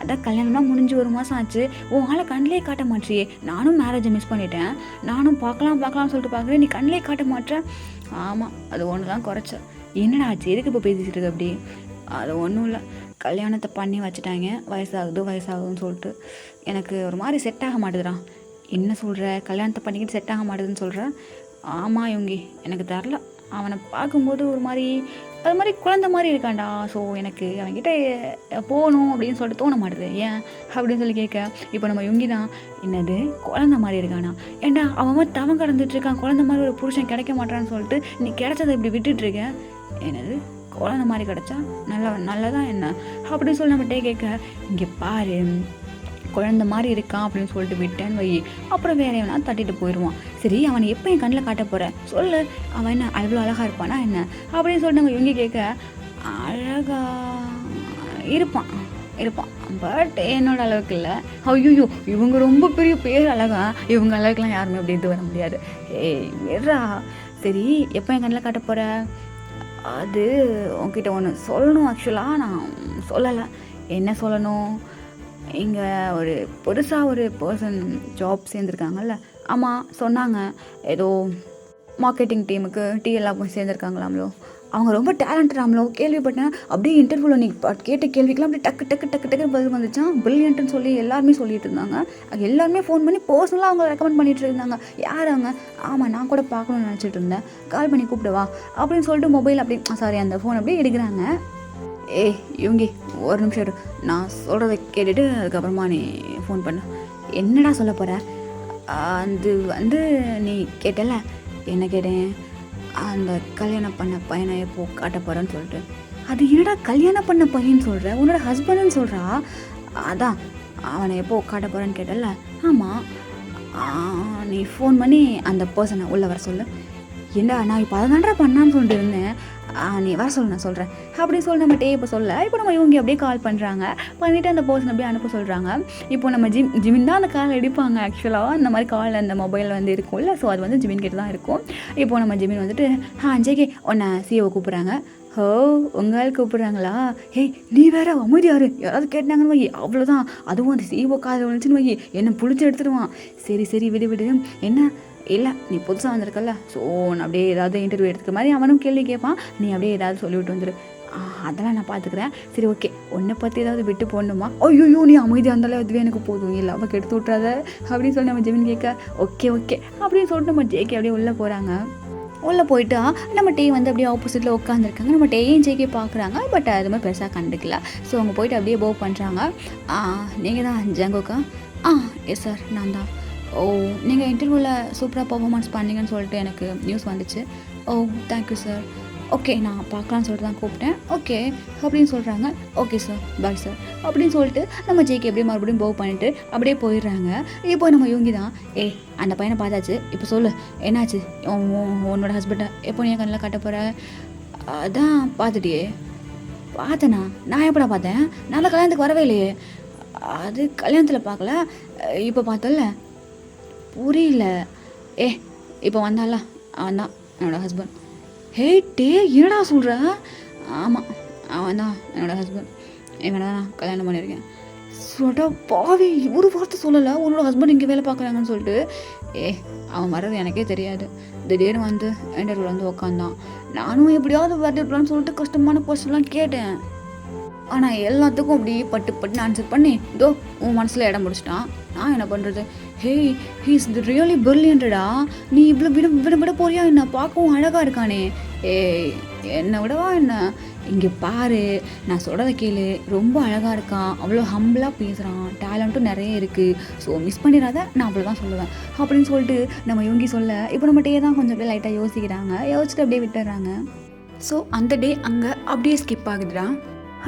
அதான் கல்யாணம்லாம் முடிஞ்சு 1 மாதம் ஆச்சு, உன் ஆளை கண்ணிலே காட்ட மாட்டியே. நானும் மேரேஜை மிஸ் பண்ணிட்டேன், நானும் பார்க்கலாம்னு சொல்லிட்டு பார்க்குறேன், நீ கண்ணிலே காட்ட மாட்டேன். ஆமாம் அது ஒன்று தான் குறைச்ச. என்னடா ஆச்சு, எதுக்கு இப்போ பேசிகிட்டு இருக்கு அப்படி? அது ஒன்றும் இல்லை, கல்யாணத்தை பண்ணி வச்சுட்டாங்க, வயசாகுதுன்னு சொல்லிட்டு எனக்கு ஒரு மாதிரி செட் ஆக மாட்டேதுடா. என்ன சொல்கிற, கல்யாணத்தை பண்ணிக்கிட்டு செட் ஆக மாட்டேதுன்னு சொல்கிற? ஆமாம் யுங்கி, எனக்கு தெரில, அவனை பார்க்கும்போது ஒரு மாதிரி அது மாதிரி குழந்த மாதிரி இருக்கான்டா. ஸோ எனக்கு அவன்கிட்ட போகணும் அப்படின்னு சொல்லிட்டு தோண மாட்டுது. ஏன் அப்படின்னு சொல்லி கேட்க, இப்போ நம்ம யுங்கி தான், என்னது குழந்த மாதிரி இருக்கானா? ஏன்டா அவன் தவம் கடந்துட்டுருக்கான், குழந்த மாதிரி ஒரு புருஷன் கிடைக்க மாட்டான்னு சொல்லிட்டு நீ கிடைச்சதை இப்படி விட்டுட்டுருக்க. என்னது குழந்த மாதிரி கிடச்சா நல்லதான் என்ன அப்படின்னு சொல்லி நம்ம கேட்க, இங்கே பாரு குழந்த மாதிரி இருக்கான் அப்படின்னு சொல்லிட்டு விட்டேன்னு வை, அப்புறம் வேற எவனா தட்டிட்டு போயிடுவான். சரி அவனை எப்போ என் கண்ணில் காட்ட போகிறேன் சொல்லு, அவன் என்ன அவ்வளோ அழகாக இருப்பானா என்ன அப்படின்னு சொல்லிட்டு நம்ம இவங்க கேட்க, அழகா இருப்பான் பட் என்னோட அளவுக்கு இல்லை. ஐயோ இவங்க ரொம்ப பெரிய பேர் அழகா, இவங்க அளவுக்குலாம் யாருமே அப்படி இது வர முடியாது. வேறா சரி எப்போ என் கண்ணில் காட்ட போகிற? அது உங்ககிட்ட ஒன்று சொல்லணும், ஆக்சுவலாக நான் சொல்லலை. என்ன சொல்லணும்? இங்கே ஒரு புதுசாக ஒரு பர்சன் ஜாப் சேர்ந்துருக்காங்கல்ல. ஆமாம் சொன்னாங்க, ஏதோ மார்க்கெட்டிங் டீமுக்கு எல்லாம் போய் சேர்ந்துருக்காங்களாம்லோ. அவங்க ரொம்ப டேலண்டடாமலோ கேள்விப்பட்டேன். அப்படியே இன்டர்வியூவில் நீ கேட்ட கேள்விக்கெலாம் அப்படியே டக்கு பதில் வந்துச்சான். பிரில்லியன்ட்டுன்னு சொல்லி எல்லாருமே சொல்லிட்டு இருந்தாங்க. அது எல்லாருமே ஃபோன் பண்ணி பர்சனலாக அவங்க ரெக்கமெண்ட் பண்ணிகிட்டு இருந்தாங்க. யார் அவங்க? ஆமாம் நான் கூட பார்க்கணுன்னு நினச்சிட்டு இருந்தேன், கால் பண்ணி கூப்பிடுவா அப்படின்னு சொல்லிட்டு மொபைல் அப்படியே அந்த ஃபோன் அப்படியே எடுக்கிறாங்க. யுங்கி ஒரு நிமிஷம் நான் சொல்கிறத கேட்டுட்டு அதுக்கப்புறமா நீ ஃபோன் பண்ண. என்னடா சொல்ல போகிற? அது வந்து நீ கேட்டல, என்ன கேட்டேன், அந்த கல்யாணம் பண்ண பையனை எப்போ காட்ட போகிறேன்னு சொல்லிட்டு. அது என்னடா கல்யாணம் பண்ண பையன்னு சொல்கிற, உன்னோட ஹஸ்பண்டுன்னு சொல்கிறா. அதான் அவனை எப்போ காட்ட போகிறேன்னு கேட்டல. ஆமாம், நீ ஃபோன் பண்ணி அந்த பர்சனை உள்ளே வர சொல்லு. ஏண்டா நான் இப்போ அதை தாண்டா பண்ணான்னு சொல்லிட்டு இருந்தேன், நீ வர சொல்லு, நான் சொல்கிறேன் அப்படின்னு சொல்லி நம்ம இப்போ சொல்ல. இப்போ நம்ம இவங்க அப்படியே கால் பண்ணுறாங்க, பண்ணிவிட்டு அந்த பர்சன் அப்படியே அனுப்ப சொல்கிறாங்க. இப்போ நம்ம ஜிமின் தான் அந்த கால் எடுப்பாங்க. ஆக்சுவலாக அந்த மாதிரி கால் அந்த மொபைல் வந்து இருக்கும்ல, ஸோ அது வந்து ஜிமின் கிட்ட தான் இருக்கும். இப்போ நம்ம ஜிமின் வந்துட்டு ஜேகே உன்னை சிஓ கூப்பிட்றாங்க. ஹோ, உங்கள் கூப்பிட்றாங்களா? ஹே நீ வேற அமைதியாரு, யாராவது கேட்டாங்கன்னு வை, அவ்வளோதான். அதுவும் அந்த சிஓ கால் வந்துச்சுன்னு வை, என்னை புளிச்சு எடுத்துடுவான். சரி விடு விடு, என்ன இல்லை நீ புதுசாக வந்திருக்கல, ஸோ நான் அப்படியே ஏதாவது இன்டர்வியூ எடுத்துக்க மாதிரி அவனும் கேள்வி கேட்பான், நீ அப்படியே ஏதாவது சொல்லிவிட்டு வந்துடு. அதெல்லாம் நான் பார்த்துக்கிறேன். சரி ஓகே, உன்னை பற்றி ஏதாவது விட்டு போடணுமா? ஐயோ நீ அமைதியாக இருந்தாலே அதுவே எனக்கு போதும், இல்லாமல் கெடுத்து விட்றாத அப்படின்னு சொல்லி நம்ம ஜெமின் கேட்க ஓகே அப்படின்னு சொல்லிட்டு நம்ம ஜேகே அப்படியே உள்ளே போகிறாங்க. உள்ளே போயிட்டா நம்ம டே வந்து அப்படியே ஆப்போசிட்டில் உட்காந்துருக்காங்க. நம்ம டேயும் ஜேகே பார்க்குறாங்க, பட் அது மாதிரி பெருசாக கண்டுக்கல. ஸோ அவங்க போயிட்டு அப்படியே போவ் பண்ணுறாங்க. நீங்கள் தான் ஜங்கோக்கா? எஸ் சார், நான் தான். ஓ, நீங்கள் இன்டர்வியூவில் சூப்பராக பர்ஃபார்மன்ஸ் பண்ணீங்கன்னு சொல்லிட்டு எனக்கு நியூஸ் வந்துச்சு. ஓ தேங்க்யூ சார். ஓகே, நான் பார்க்கலான்னு சொல்லிட்டு தான் கூப்பிட்டேன். ஓகே அப்படின்னு சொல்கிறாங்க. ஓகே சார், பாய் சார் அப்படின்னு சொல்லிட்டு நம்ம ஜேகே அப்படியே மறுபடியும் போவ் பண்ணிவிட்டு அப்படியே போயிடுறாங்க. இப்போ நம்ம இவங்க தான், அந்த பையனை பார்த்தாச்சு, இப்போ சொல்லு என்னாச்சு, உன்னோட ஹஸ்பண்டை எப்போ நீ கண்ணில் கட்ட போகிற? அதான் பார்த்துட்டியே. பார்த்தேண்ணா? நான் எப்படா பார்த்தேன்? நான் தான் கல்யாணத்துக்கு வரவே இல்லையே. அது கல்யாணத்தில் பார்க்கல, இப்போ பார்த்தல. புரியல. இப்போ வந்தால அவன் தான் என்னோடய ஹஸ்பண்ட். டே என்னடா சொல்கிற? ஆமாம், அவன் தான் என்னோடய ஹஸ்பண்ட். இவனை தான் நான் கல்யாணம் பண்ணியிருக்கேன். சொல்லிட்டா பாவி, ஒரு வார்த்தை சொல்லலை உன்னோட ஹஸ்பண்ட் இங்கே வேலை பார்க்குறாங்கன்னு சொல்லிட்டு. அவன் வர்றது எனக்கே தெரியாது, திடீர்னு வந்து இன்டர்வியூவில் வந்து உக்காந்தான். நானும் எப்படியாவது வரலான்னு சொல்லிட்டு கஷ்டமான கொஸ்டின்லாம் கேட்டேன். ஆனால் எல்லாத்துக்கும் அப்படி பட்டுன்னு ஆன்சர் பண்ணி இதோ உன் மனசில் இடம் முடிச்சிட்டான். நான் என்ன பண்ணுறது? ஹீஸ் ரியலி பிரில்லியன்டா. நீ இவ்வளோ விட போறியா? என்ன பார்க்கவும் அழகாக இருக்கானே. என்னை விடவா என்ன? இங்கே பாரு, நான் சொல்கிறத கேளு, ரொம்ப அழகாக இருக்கான், அவ்வளோ ஹம்பிளாக பேசுகிறான், டேலண்ட்டும் நிறைய இருக்குது, ஸோ மிஸ் பண்ணிடாத, நான் அவ்வளோதான் சொல்லுவேன் அப்படின்னு சொல்லிட்டு நம்ம இவங்க சொல்ல. இப்போ நம்ம டே தான் கொஞ்சம் அப்படியே லைட்டாக யோசிச்சுட்டு அப்படியே விட்டுறாங்க. ஸோ அந்த டே அங்கே அப்படியே ஸ்கிப் ஆகுதுடா.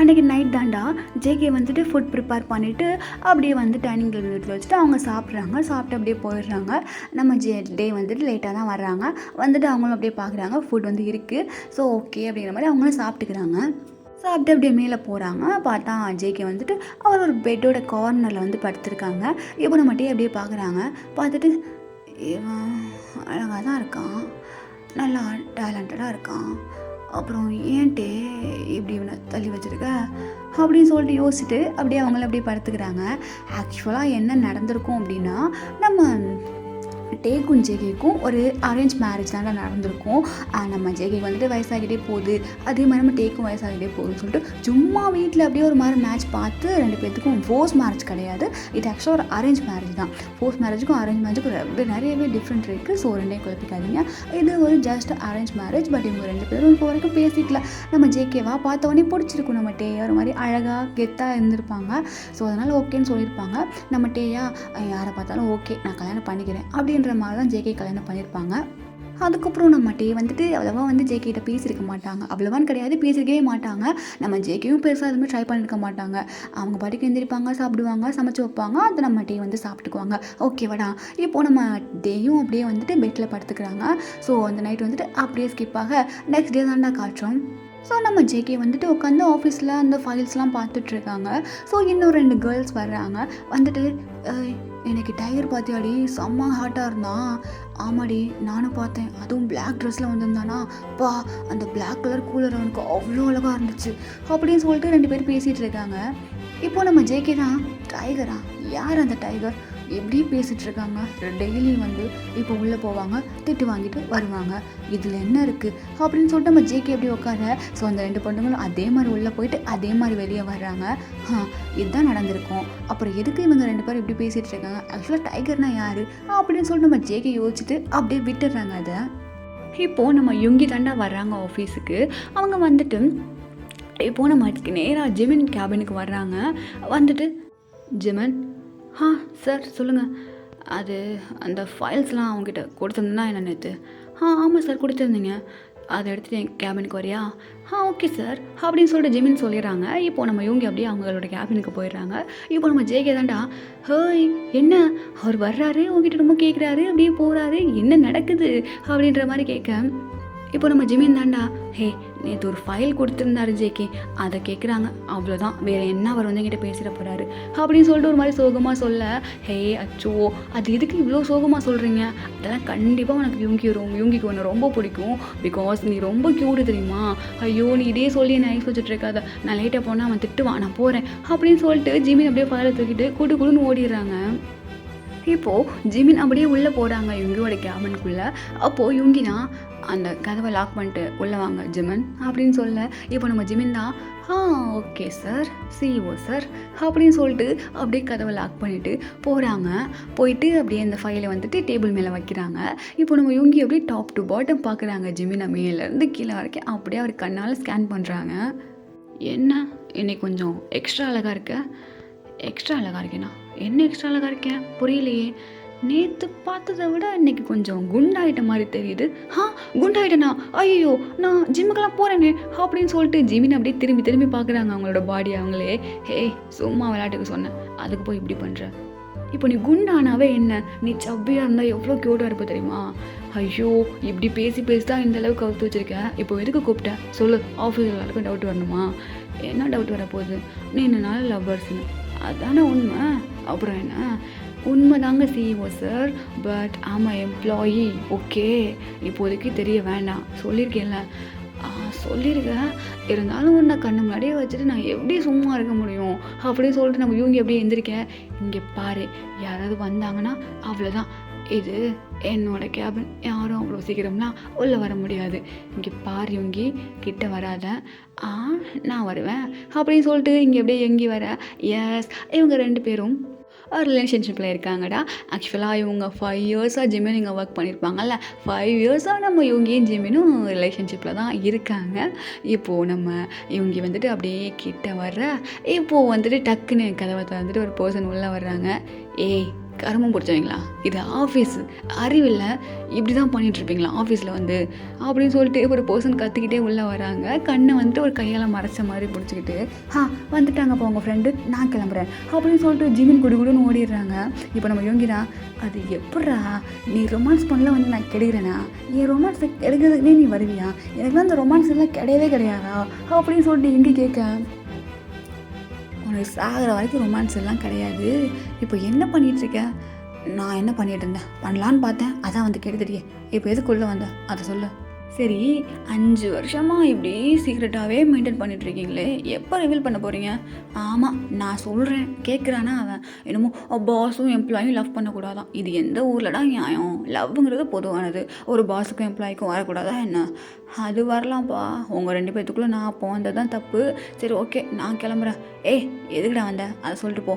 அன்றைக்கி நைட் தாண்டா ஜேகே வந்துட்டு ஃபுட் ப்ரிப்பேர் பண்ணிவிட்டு அப்படியே வந்து டைனிங் டேபிள் எடுத்து வச்சுட்டு அவங்க சாப்பிட்டு அப்படியே போயிடுறாங்க. நம்ம டே வந்துட்டு லேட்டாக தான் வர்றாங்க. வந்துட்டு அவங்களும் அப்படியே பார்க்குறாங்க, ஃபுட் வந்து இருக்குது, ஸோ ஓகே அப்படிங்கிற மாதிரி அவங்களும் சாப்பிட்டுக்கிறாங்க. சாப்பிட்டு அப்படியே மேலே போகிறாங்க. பார்த்தா ஜேகே வந்துட்டு அவர் ஒரு பெட்டோட கார்னரில் வந்து படுத்துருக்காங்க. இப்போ நம்ம டே அப்படியே பார்க்குறாங்க. பார்த்துட்டு இவன் அழகாக தான் இருக்கான், நல்லா டேலண்டடாக இருக்கான், அப்புறம் ஏன்ட்டே இப்படி இவனை தள்ளி வச்சுருக்க அப்படின்னு சொல்லிட்டு யோசிச்சுட்டு அப்படியே அவங்கள அப்படியே படுத்துக்கிறாங்க. ஆக்சுவலாக என்ன நடந்திருக்கும் அப்படின்னா, நம்ம டேக்கும் ஜேகேக்கும் ஒரு அரேஞ்ச் மேரேஜ் தான் நடந்திருக்கும். நம்ம ஜேகேக்கு வந்துட்டு வயசாகிட்டே போகுது, அதே மாதிரி நம்ம டேக்கும் வயசாகிட்டே போகுதுன்னு சொல்லிட்டு சும்மா வீட்டில் அப்படியே ஒரு மாதிரி மேட்ச் பார்த்து ரெண்டு பேர்த்துக்கும் ஃபோர்ஸ் மேரேஜ் கிடையாது, இது ஆக்சுவலாக ஒரு அரேஞ்ச் மேரேஜ் தான். ஃபோர்ஸ் மேரேஜுக்கும் அரேஞ்ச் மேரேஜுக்கும் நிறையவே டிஃப்ரெண்ட் இருக்குது, ஸோ ரெண்டையும் குழப்பிக்காதீங்க. இது ஒரு ஜஸ்ட் அரேஞ்ச் மேரேஜ், பட் இவங்க ரெண்டு பேரும் இப்போ வரைக்கும் பேசிக்கல. நம்ம ஜேகேவா பார்த்தவொடனே பிடிச்சிருக்கும், நம்ம டே ஒரு மாதிரி அழகாக கெத்தாக இருந்திருப்பாங்க, ஸோ அதனால் ஓகேன்னு சொல்லியிருப்பாங்க. நம்ம டேயா யாரை பார்த்தாலும் ஓகே நான் கல்யாணம் பண்ணிக்கிறேன் அப்படின்ற மாதிரி தான் ஜேகே கல்யாணம் பண்ணியிருப்பாங்க. அதுக்கப்புறம் நம்ம டே வந்துட்டு அவ்வளோவா வந்து ஜேகேட்ட பேசியிருக்க மாட்டாங்க, அவ்வளோவான்னு கிடையாது, பேசியிருக்கவே மாட்டாங்க. நம்ம ஜேகேயும் பெருசாக எதுவுமே ட்ரை பண்ணியிருக்க மாட்டாங்க. அவங்க பாட்டுக்கு எழுந்திருப்பாங்க, சாப்பிடுவாங்க, சமைச்சு வைப்பாங்க, அதை நம்ம டே வந்து சாப்பிட்டுக்குவாங்க. ஓகேவாடா. இப்போது நம்ம டேயும் அப்படியே வந்துட்டு பெட்டில் படுத்துக்கிறாங்க. ஸோ அந்த நைட் வந்துட்டு அப்படியே ஸ்கிப் ஆக நெக்ஸ்ட் டே தான்டா காட்டுறோம். ஸோ நம்ம ஜேகே வந்துட்டு உட்காந்து ஆஃபீஸில் அந்த ஃபைல்ஸ்லாம் பார்த்துட்ருக்காங்க. ஸோ இன்னும் 2 கேர்ள்ஸ் வர்றாங்க. வந்துட்டு எனக்கு டைகர் பார்த்தியாடி, செம்ம ஹாட்டாக இருந்தான். ஆமாடி நானும் பார்த்தேன், அதுவும் பிளாக் ட்ரெஸ்ஸில் வந்திருந்தானா, அந்த பிளாக் கலர் கூலர் அவனுக்கு அவ்வளோ அழகாக இருந்துச்சு அப்படின்னு சொல்லிட்டு 2 பேர் பேசிகிட்டு இருக்காங்க. இப்போது நம்ம ஜேகே தான், டைகரா? யார் அந்த டைகர்? எப்படி பேசிகிட்டு இருக்காங்க. டெய்லி வந்து இப்போ உள்ளே போவாங்க, திட்டு வாங்கிட்டு வருவாங்க, இதில் என்ன இருக்குது அப்படின்னு சொல்லிட்டு நம்ம ஜேகே எப்படி உட்கார. ஸோ அந்த 2 பொண்ணுங்களும் அதே மாதிரி உள்ளே போயிட்டு அதே மாதிரி வெளியே வர்றாங்க. இதுதான் நடந்திருக்கும். அப்புறம் எதுக்கு இவங்க 2 பேரும் இப்படி பேசிகிட்டு இருக்காங்க, ஆக்சுவலாக டைகர்னா யார் அப்படின்னு சொல்லிட்டு நம்ம ஜேகே யோசிச்சுட்டு அப்படியே விட்டுடுறாங்க அதை. இப்போது நம்ம யுங்கி தாண்டா வர்றாங்க ஆஃபீஸுக்கு. அவங்க வந்துட்டு இப்போது நம்ம நேராக ஜிமின் கேபினுக்கு வர்றாங்க. வந்துட்டு ஜிமன், சார் சொல்லுங்கள். அது அந்த ஃபைல்ஸ்லாம் அவங்ககிட்ட கொடுத்துருந்தேன்னா என்ன நேற்று? ஆமாம் சார் கொடுத்துருந்தீங்க. அதை எடுத்துகிட்டு என் கேபினுக்கு வரியா? ஓகே சார் அப்படின்னு சொல்லிட்டு ஜிமின் சொல்லிடுறாங்க. இப்போது நம்ம இவங்க அப்படியே அவங்களோட கேபினுக்கு போயிடுறாங்க. இப்போ நம்ம ஜேகே தான்டா, ஹேய் என்ன அவர் வர்றாரு உங்ககிட்ட ரொம்ப கேட்குறாரு அப்படியே போகிறாரு, என்ன நடக்குது அப்படின்ற மாதிரி கேட்க, இப்போ நம்ம ஜிமின் தான்டா, ஹே நேற்று ஒரு ஃபைல் கொடுத்துருந்தாரு ஜேகே, அதை கேட்குறாங்க, அவ்வளோதான், வேறு என்ன அவர் வந்து என்கிட்ட பேசிட போகிறாரு அப்படின்னு சொல்லிட்டு ஒரு மாதிரி சோகமாக சொல்ல, ஹே அச்சோ அது எதுக்கு இவ்வளோ சோகமாக சொல்கிறீங்க? அதெல்லாம் கண்டிப்பாக உனக்கு யூங்கிக்கு ஒன்று ரொம்ப பிடிக்கும், பிகாஸ் நீ ரொம்ப க்யூட்டு தெரியுமா? ஐயோ நீ இதே சொல்லி என்ன ஐஸ் வச்சுட்டு இருக்காத, நான் லேட்டாக போனால் அவன் திட்டுவான், நான் போகிறேன் அப்படின்னு சொல்லிட்டு ஜிமின் அப்படியே ஃபைலை தூக்கிட்டு குடுன்னு ஓடிடுறாங்க. இப்போது ஜிமின் அப்படியே உள்ளே போகிறாங்க யுங்கியோட கேபினுக்குள்ளே. அப்போது யுங்கினா அந்த கதவை லாக் பண்ணிட்டு உள்ளே வாங்க ஜிமின் அப்படின்னு சொல்ல, இப்போ நம்ம ஜிமின் தான் ஓகே சார் சிஓ சார் அப்படின்னு சொல்லிட்டு அப்படியே கதவை லாக் பண்ணிவிட்டு போகிறாங்க. போயிட்டு அப்படியே அந்த ஃபைலை வந்துட்டு டேபிள் மேலே வைக்கிறாங்க. இப்போ நம்ம யுங்கி அப்படியே டாப் டு பாட்டம் பார்க்குறாங்க, ஜிமினை மேலேருந்து கீழே வரைக்கும் அப்படியே அவர் கண்ணால் ஸ்கேன் பண்ணுறாங்க. என்ன இன்னைக்கு கொஞ்சம் எக்ஸ்ட்ரா அழகாக இருக்க? எக்ஸ்ட்ரா அழகாக இருக்கேனா? என்ன எக்ஸ்ட்ரா அழகாக இருக்கேன் புரியலையே? நேற்று பார்த்ததை விட இன்றைக்கி கொஞ்சம் குண்டாயிட்ட மாதிரி தெரியுது. குண்டாயிட்டேனா? ஐயோ நான் ஜிம்முக்கெல்லாம் போகிறேனே அப்படின்னு சொல்லிட்டு ஜிமின் அப்படியே திரும்பி பார்க்குறாங்க அவங்களோட பாடி அவங்களே. ஹே சும்மா விளையாட்டுக்கு சொன்னேன், அதுக்கு போய் இப்படி பண்ணுற? இப்போ நீ குண்டானாவே என்ன, நீ சப்பியாக இருந்தால் எவ்வளோ க்யூட்டாக இருப்ப தெரியுமா? ஐயோ இப்படி பேசி தான் இந்த அளவுக்கு கவுத்து வச்சுருக்கேன், இப்போ எதுக்கு கூப்பிட்டேன் சொல்லு? ஆஃபீஸில் எல்லாருக்கும் டவுட் வரணுமா? என்ன டவுட் வரப்போகுது? நீ என்னனால லவ்வர்ஸ்னு அதானே உண்மை. அப்புறம் என்ன? உண்மை தாங்க சிஇஓ சார், பட் ஆமாம் எம்ப்ளாயி ஓகே, இப்போதைக்கு தெரிய வேண்டாம் சொல்லியிருக்கேன்ல. சொல்லியிருக்கேன், இருந்தாலும் உன்னை கண்ணு முன்னாடியே வச்சுட்டு நான் எப்படி சும்மா இருக்க முடியும் அப்படின்னு சொல்லிட்டு நம்ம இவங்க எப்படி எந்திரிக்கேன். இங்கே பாரு, யாராவது வந்தாங்கன்னா அவ்வளோதான், இது என்னோட கேபின், யாரும் அவ்வளோ சீக்கிரம்லாம் உள்ளே வர முடியாது. இங்கே பாரு இவங்கி கிட்ட வராத, நான் வருவேன் அப்படின்னு சொல்லிட்டு இங்கே அப்படியே எங்கி வர. எஸ் இவங்க 2 பேரும் ரிலேஷன்ஷிப்பில் இருக்காங்கடா. ஆக்சுவலாக இவங்க 5 இயர்ஸாக ஜிமின் இங்கே ஒர்க் பண்ணியிருப்பாங்கல்ல, 5 இயர்ஸாக நம்ம இவங்கியும் ஜிமினும் ரிலேஷன்ஷிப்பில் தான் இருக்காங்க. இப்போது நம்ம இவங்க வந்துட்டு அப்படியே கிட்ட வர்ற, இப்போது வந்துட்டு டக்குன்னு கதவை வந்துட்டு ஒரு பர்சன் உள்ளே வர்றாங்க. ஏய் கருமம் பிடிச்சவங்களா, இது ஆஃபீஸு, அறிவில்லை, இப்படி தான் பண்ணிகிட்ருப்பீங்களா ஆஃபீஸில் வந்து அப்படின்னு சொல்லிட்டு ஒரு பர்சன் கற்றுக்கிட்டே உள்ளே வராங்க. கண்ணை வந்துட்டு ஒரு கையால் மறைச்ச மாதிரி பிடிச்சிக்கிட்டு, வந்துட்டாங்கப்பா உங்கள் ஃப்ரெண்டு, நான் கிளம்புறேன் அப்படின்னு சொல்லிட்டு ஜிமின் குடுன்னு ஓடிடுறாங்க. இப்போ நம்ம யோங்கினா, அது எப்பட்றா நீ ரொமான்ஸ் பண்ணல வந்து நான் கெடுக்கிறேனா? என் ரொமான்ஸை கெடுக்கிறதுக்குனே நீ வருவியா? எனக்குலாம் அந்த ரொமான்ஸ் எல்லாம் கிடையவே கிடையாதா அப்படின்னு சொல்லிட்டு எங்கே கேட்க, உனக்கு சாகிற வரைக்கும் ரொமான்ஸ் எல்லாம் கிடையாது. இப்போ என்ன பண்ணிகிட்ருக்க? நான் என்ன பண்ணிகிட்டு இருந்தேன், பண்ணலான்னு பார்த்தேன், அதான் வந்து கெடுத்துட்டியே, இப்போ எதுக்குள்ளே வந்த அதை சொல்லு. சரி 5 வருஷமாக இப்படி சீக்ரெட்டாகவே மெயின்டைன் பண்ணிகிட்ருக்கீங்களே, எப்போ ரிவீல் பண்ண போகிறீங்க? ஆமாம் நான் சொல்கிறேன், கேட்குறானா அவன், என்னமோ பாஸும் எம்ப்ளாயும் லவ் பண்ணக்கூடாதான், இது எந்த ஊரில்டா நியாயம்? லவ்ங்கிறது பொதுவானது, ஒரு பாஸுக்கும் எம்ப்ளாய்க்கும் வரக்கூடாதா என்ன? அது வரலாம்ப்பா, உங்கள் 2 பேர்த்துக்குள்ளே நான் அப்போ வந்தது தான் தப்பு. சரி ஓகே நான் கிளம்புறேன். எதுக்குடா வந்த அதை சொல்லிட்டு போ.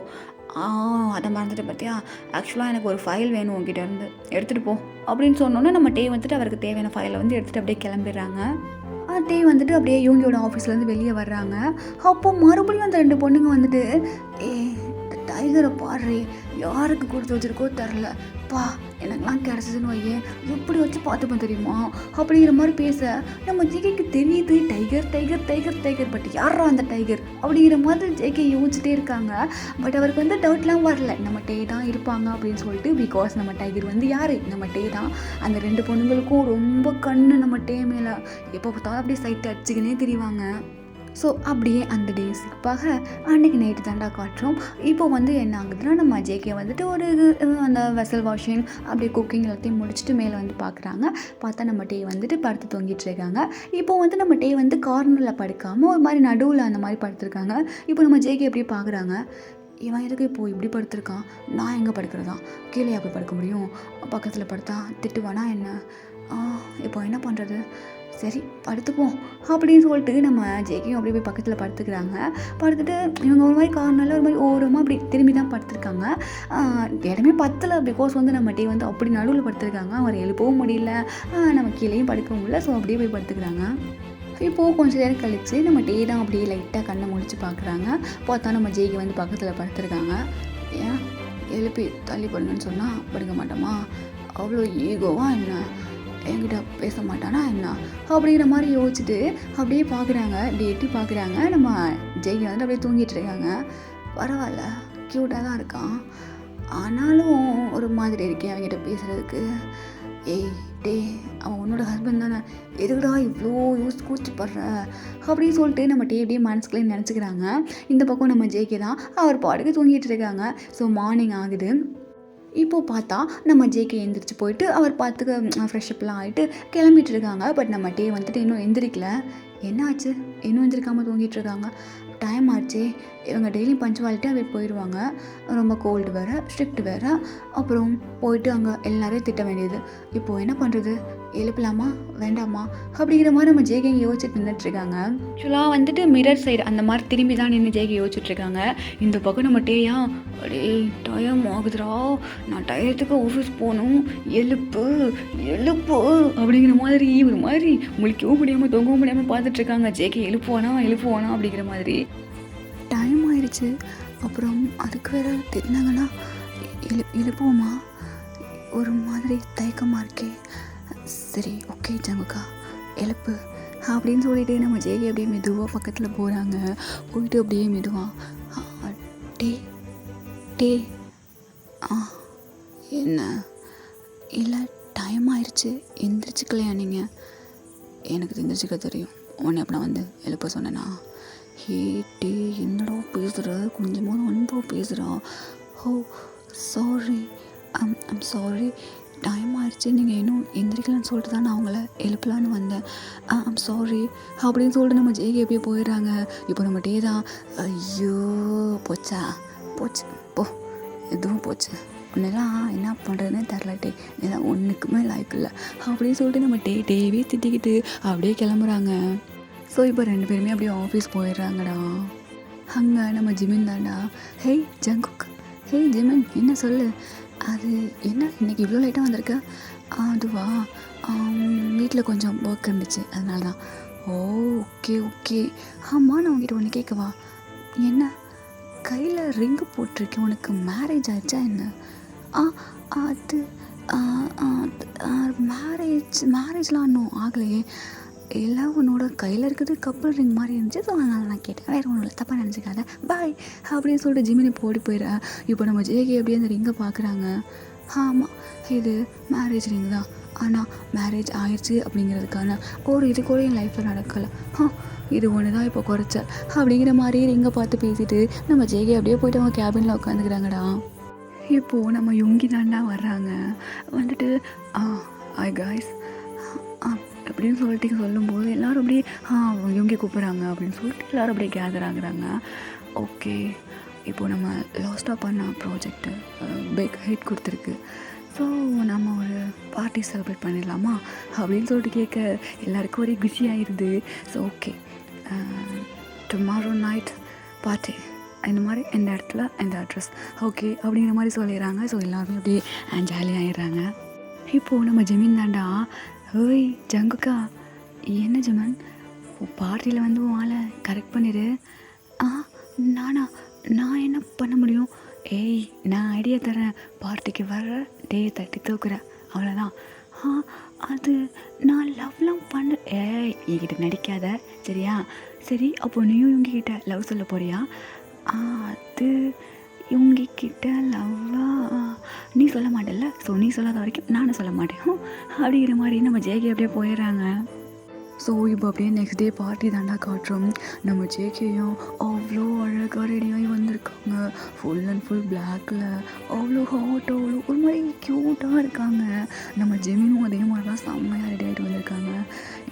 அதை மறந்துட்டு பார்த்தியா, ஆக்சுவலாக எனக்கு ஒரு ஃபைல் வேணும் உங்ககிட்ட இருந்து, எடுத்துகிட்டு போ அப்படின்னு சொன்னோன்னே நம்ம டே வந்துட்டு அவருக்கு தேவையான ஃபைலை வந்து எடுத்துகிட்டு அப்படியே கிளம்பிடுறாங்க. டே வந்துட்டு அப்படியே இவங்களோட ஆஃபீஸ்லேருந்து வெளியே வர்றாங்க. அப்போ மறுபடியும் அந்த 2 பொண்ணுங்க வந்துட்டு, இந்த டைகரை பாடுறே யாருக்கு கொடுத்து வச்சுருக்கோ தெரில பா, எனக்குலாம் கிடச்சிதுன்னு வையேன் எப்படி வச்சு பார்த்துப்பேன் தெரியுமா அப்படிங்கிற மாதிரி பேச, நம்ம ஜேகேக்கு தெரியுது tiger tiger tiger tiger, but யாரா அந்த டைகர் அப்படிங்கிற மாதிரி ஜேகே யோசிச்சுட்டே இருக்காங்க. பட் அவருக்கு வந்து டவுட்லாம் வரல, நம்ம டே தான் இருப்பாங்க அப்படின்னு சொல்லிட்டு, பிகாஸ் நம்ம டைகர் வந்து யார், நம்ம டே தான். அந்த 2 பொண்ணுங்களுக்கும் ரொம்ப கண்ணு நம்ம டே மேலே, எப்போ பார்த்தாலும் அப்படியே சைட்டு அடிச்சுக்கினே தெரிவாங்க. ஸோ அப்படியே அந்த டே சிப்பாக அன்றைக்கி நைட்டு தாண்டா காட்டுறோம். இப்போ வந்து என்ன ஆகுதுன்னா, நம்ம ஜேகே வந்துட்டு ஒரு அந்த வெசல் வாஷிங் அப்படியே குக்கிங் எல்லாத்தையும் முடிச்சுட்டு மேலே வந்து பார்க்குறாங்க. பார்த்தா நம்ம டே வந்துட்டு படுத்து தொங்கிட்டு இருக்காங்க. இப்போது வந்து நம்ம டே வந்து கார்னரில் படுக்காமல் ஒரு மாதிரி நடுவில் அந்த மாதிரி படுத்துருக்காங்க. இப்போ நம்ம ஜேகே எப்படி பார்க்குறாங்க, இவன் எதுக்கு இப்போது இப்படி படுத்துருக்கான், நான் எங்கே படுக்கிறதா, கீழே போய் படுக்க முடியும், பக்கத்தில் படுத்தா திட்டுவானா என்ன, இப்போ என்ன பண்ணுறது, சரி படுத்துப்போம் அப்படின்னு சொல்லிட்டு நம்ம ஜேகேயும் அப்படியே போய் பக்கத்தில் படுத்துக்கிறாங்க. படுத்துட்டு இவங்க ஒரு மாதிரி கார்னரில் ஒரு மாதிரி ஓரமாக அப்படி திரும்பி தான் படுத்துருக்காங்க. இடமே பத்தலை, பிகாஸ் வந்து நம்ம டே வந்து அப்படி நடுவில் படுத்துருக்காங்க, அவர் எழுப்பவும் முடியல, நம்ம கீழேயும் படுக்கவும் முடியல. ஸோ அப்படியே போய் படுத்துக்கிறாங்க. இப்போது கொஞ்சம் நேரம் கழித்து நம்ம டே தான் அப்படியே லைட்டாக கண்ணை முடிச்சு பார்க்குறாங்க. பார்த்தா நம்ம ஜேகே வந்து பக்கத்தில் படுத்துருக்காங்க. ஏன் எழுப்பி தள்ளி படுங்கன்னு சொன்னால் படுக்க மாட்டோமா? அவ்வளோ ஈகோவா என்ன? என்கிட்ட பேச மாட்டானா என்ன? அப்படிங்கிற மாதிரி யோசிச்சுட்டு அப்படியே பார்க்குறாங்க, இப்படி எட்டி பார்க்குறாங்க. நம்ம ஜெய்கி வந்துட்டு அப்படியே தூங்கிட்டு இருக்காங்க. பரவாயில்ல, க்யூட்டாக தான் இருக்கான். ஆனாலும் ஒரு மாதிரி இருக்கேன் அவங்ககிட்ட பேசுகிறதுக்கு. ஏய் டே, அவன் உன்னோட ஹஸ்பண்ட் தானே, எதுக்குடா இவ்வளோ கூச்சப்படுற அப்படின்னு சொல்லிட்டு நம்ம அப்படியே மனசுக்குள்ளே நினச்சிக்கிறாங்க. இந்த பக்கம் நம்ம ஜேகே தான் அவர் பாட்டுக்கு தூங்கிட்டு இருக்காங்க. ஸோ மார்னிங் ஆகுது. இப்போது பார்த்தா நம்ம ஜேகே எந்திரிச்சு போயிட்டு அவர் பார்த்துக்க ஃப்ரெஷ்அப்லாம் ஆகிட்டு கிளம்பிட்டு இருக்காங்க. பட் நம்ம டே வந்துட்டு இன்னும் எந்திரிக்கல. என்ன ஆச்சு? இன்னும் எந்திரிக்காமல் தூங்கிட்டு இருக்காங்க. டைம் ஆச்சு. இவங்க டெய்லியும் பஞ்சுவாலிட்டியாக போயிடுவாங்க. ரொம்ப கோல்டு வேறு, ஸ்ட்ரிக்ட் வேறு. அப்புறம் போயிட்டு அங்கே எல்லாரையும் திட்ட வேண்டியது. இப்போது என்ன பண்ணுறது? எழுப்பலாமா வேண்டாமா அப்படிங்கிற மாதிரி நம்ம ஜேகே யோசிச்சுட்டு நின்றுட்டுருக்காங்க. ஆக்சுவலாக வந்துட்டு மிரர் சைடு அந்த மாதிரி திரும்பி தான் நின்று ஜேகே யோசிச்சுட்ருக்காங்க. இந்த பக்கம் நம்ம டேயா, அடே டைம் ஆகுதுரா, நான் டயத்துக்கு ஆஃபீஸ் போகணும், எழுப்பு எழுப்பு அப்படிங்கிற மாதிரி ஒரு மாதிரி முழிக்கவும் முடியாமல் தொங்கவும் முடியாமல் பார்த்துட்ருக்காங்க. ஜேகே எழுப்புவானா அப்படிங்கிற மாதிரி. டைம் ஆயிடுச்சு. அப்புறம் அதுக்கு வேறு திட்டினாங்கன்னா எழுப்புவோமா? ஒரு மாதிரி தயக்கமாக இருக்கே. சரி ஓகே ஜங்குக்கா எழுப்பு அப்படின்னு சொல்லிட்டு நம்ம ஜேகே அப்படியே மெதுவாக பக்கத்தில் போகிறாங்க. போயிட்டு அப்படியே மெதுவாக டே டே என்ன? இல்லை டைம் ஆயிடுச்சு, எந்திரிச்சிக்கலையா நீங்கள்? எனக்கு எந்திரிச்சிக்க தெரியும். உடனே அப்போ நான் வந்து எழுப்ப சொன்னேன்னா? ஹே டே, என்னடா பேசுகிற? கொஞ்சமாக அன்பா பேசுகிறா. ஓ சாரி, ஐம் சாரி, டைம் ஆயிடுச்சு, நீங்கள் இன்னும் எந்திரிக்கலான்னு சொல்லிட்டு தான் நான் அவங்கள எழுப்பலான்னு வந்தேன். ஐம் சாரி அப்படின்னு சொல்லிட்டு நம்ம ஜேகே எப்படியே போயிடுறாங்க. இப்போ நம்ம டே தான், ஐயோ போச்சா, போச்சு போ, எதுவும் போச்சு, உன்னெல்லாம் என்ன பண்ணுறதுனே தெரிலட்டே, இதெல்லாம் ஒன்றுக்குமே லைக் இல்லை அப்படின்னு சொல்லிட்டு நம்ம டேவே திட்டிக்கிட்டு அப்படியே கிளம்புறாங்க. ஸோ இப்போ 2 பேருமே அப்படியே ஆஃபீஸ் போயிடுறாங்கடா. அங்கே நம்ம ஜிமின் தாண்டா. ஹேய் ஜங்குக், ஹேய் ஜிமின், என்ன சொல்லு? அது என்ன இன்றைக்கி இவ்வளோ லைட்டாக வந்திருக்க? அதுவா, வீட்டில் கொஞ்சம் ஒர்க் இருந்துச்சு, அதனால தான். Okay okay. ஆமாம், நான் உங்ககிட்ட ஒன்று கேட்கவா? என்ன கையில் ரிங்கு போட்டிருக்கேன், உனக்கு மேரேஜ் ஆச்சா என்ன? அது மேரேஜ்லாம் இன்னும் ஆகலையே. எல்லாம் உன்னோட கையில் இருக்கிறது கப்பல் ரிங் மாதிரி இருந்துச்சு, ஸோ அதனால் நான் கேட்டேன், வேறு ஒன்றும் இல்லை, தப்பாக நினச்சிக்காத, பாய் அப்படின்னு சொல்லிட்டு ஜிமினி போடி போயிடுறேன். இப்போ நம்ம ஜேகே அப்படியே அந்த ரிங்கை பார்க்குறாங்க. ஆமாம், இது மேரேஜ் ரிங் தான், ஆனால் மேரேஜ் ஆயிடுச்சு அப்படிங்கிறதுக்கான ஒரு இது கூட என் லைஃப்பில் நடக்கலை. இது ஒன்று தான் இப்போ குறைச்சல் அப்படிங்கிற மாதிரி ரிங்கை பார்த்து பேசிட்டு நம்ம ஜேகே அப்படியே போய்ட்டு அவங்க கேபினில் உட்காந்துக்கிறாங்கடா. இப்போது நம்ம யுங்கி தாண்டா வர்றாங்க. வந்துட்டு ஹாய் காய்ஸ் அப்படின்னு சொல்லிட்டு சொல்லும்போது எல்லோரும் அப்படியே யுங்கி கூப்பிட்றாங்க அப்படின்னு சொல்லிட்டு எல்லோரும் அப்படியே கேதர் ஆகுறாங்க. ஓகே, இப்போது நம்ம லாஸ்ட்டாக பண்ண ப்ராஜெக்ட்டு பிக் ஹிட் கொடுத்துருக்கு. ஸோ நம்ம ஒரு பார்ட்டி செலிப்ரேட் பண்ணிடலாமா அப்படின்னு சொல்லிட்டு கேட்க எல்லாருக்கும் ஒரே குஷி ஆயிடுது. So okay, tomorrow night party, இந்த மாதிரி இந்த இடத்துல இந்த அட்ரஸ், ஓகே அப்படிங்கிற மாதிரி சொல்லிடுறாங்க. ஸோ எல்லோருமே அப்படியே ஜாலியாக ஆகிடுறாங்க. இப்போது நம்ம ஜமீன் தாண்டா. ஓய் ஜங்குக்கா, என்ன ஜமன் பார்ட்டியில் வந்து ஆளை கரெக்ட் பண்ணிடு. நான் என்ன பண்ண முடியும்? ஏய், நான் ஐடியா தரேன், பார்ட்டிக்கு வர டேயை தட்டி தூக்குறேன், அவ்வளோதான். அது நான் லவ்லாம் பண்ண. ஏய், என்கிட்ட நடிக்காத சரியா? சரி, அப்போ நீயும் இவங்ககிட்ட லவ் சொல்ல போறியா? அது இவங்கக்கிட்ட லவ்வா நீ சொல்ல மாட்டேல்ல, ஸோ நீ சொல்லாத வரைக்கும் நானும் சொல்ல மாட்டேன் அப்படிங்கிற மாதிரி நம்ம ஜேகே அப்படியே போயிடுறாங்க. ஸோ இப்போ அப்படியே நெக்ஸ்ட் டே பார்ட்டி தாண்டா காட்டுறோம். நம்ம ஜேகேயும் அவ்வளோ அழகாக ரெடியாகி வந்திருக்காங்க. ஃபுல் அண்ட் ஃபுல் பிளாக்கில் அவ்வளோ ஹாட், அவ்வளோ ஒரு மாதிரி க்யூட்டாக இருக்காங்க. நம்ம ஜெமினும் அதே மாதிரி தான் செம்மையாக ரெடி ஆகிட்டு வந்திருக்காங்க.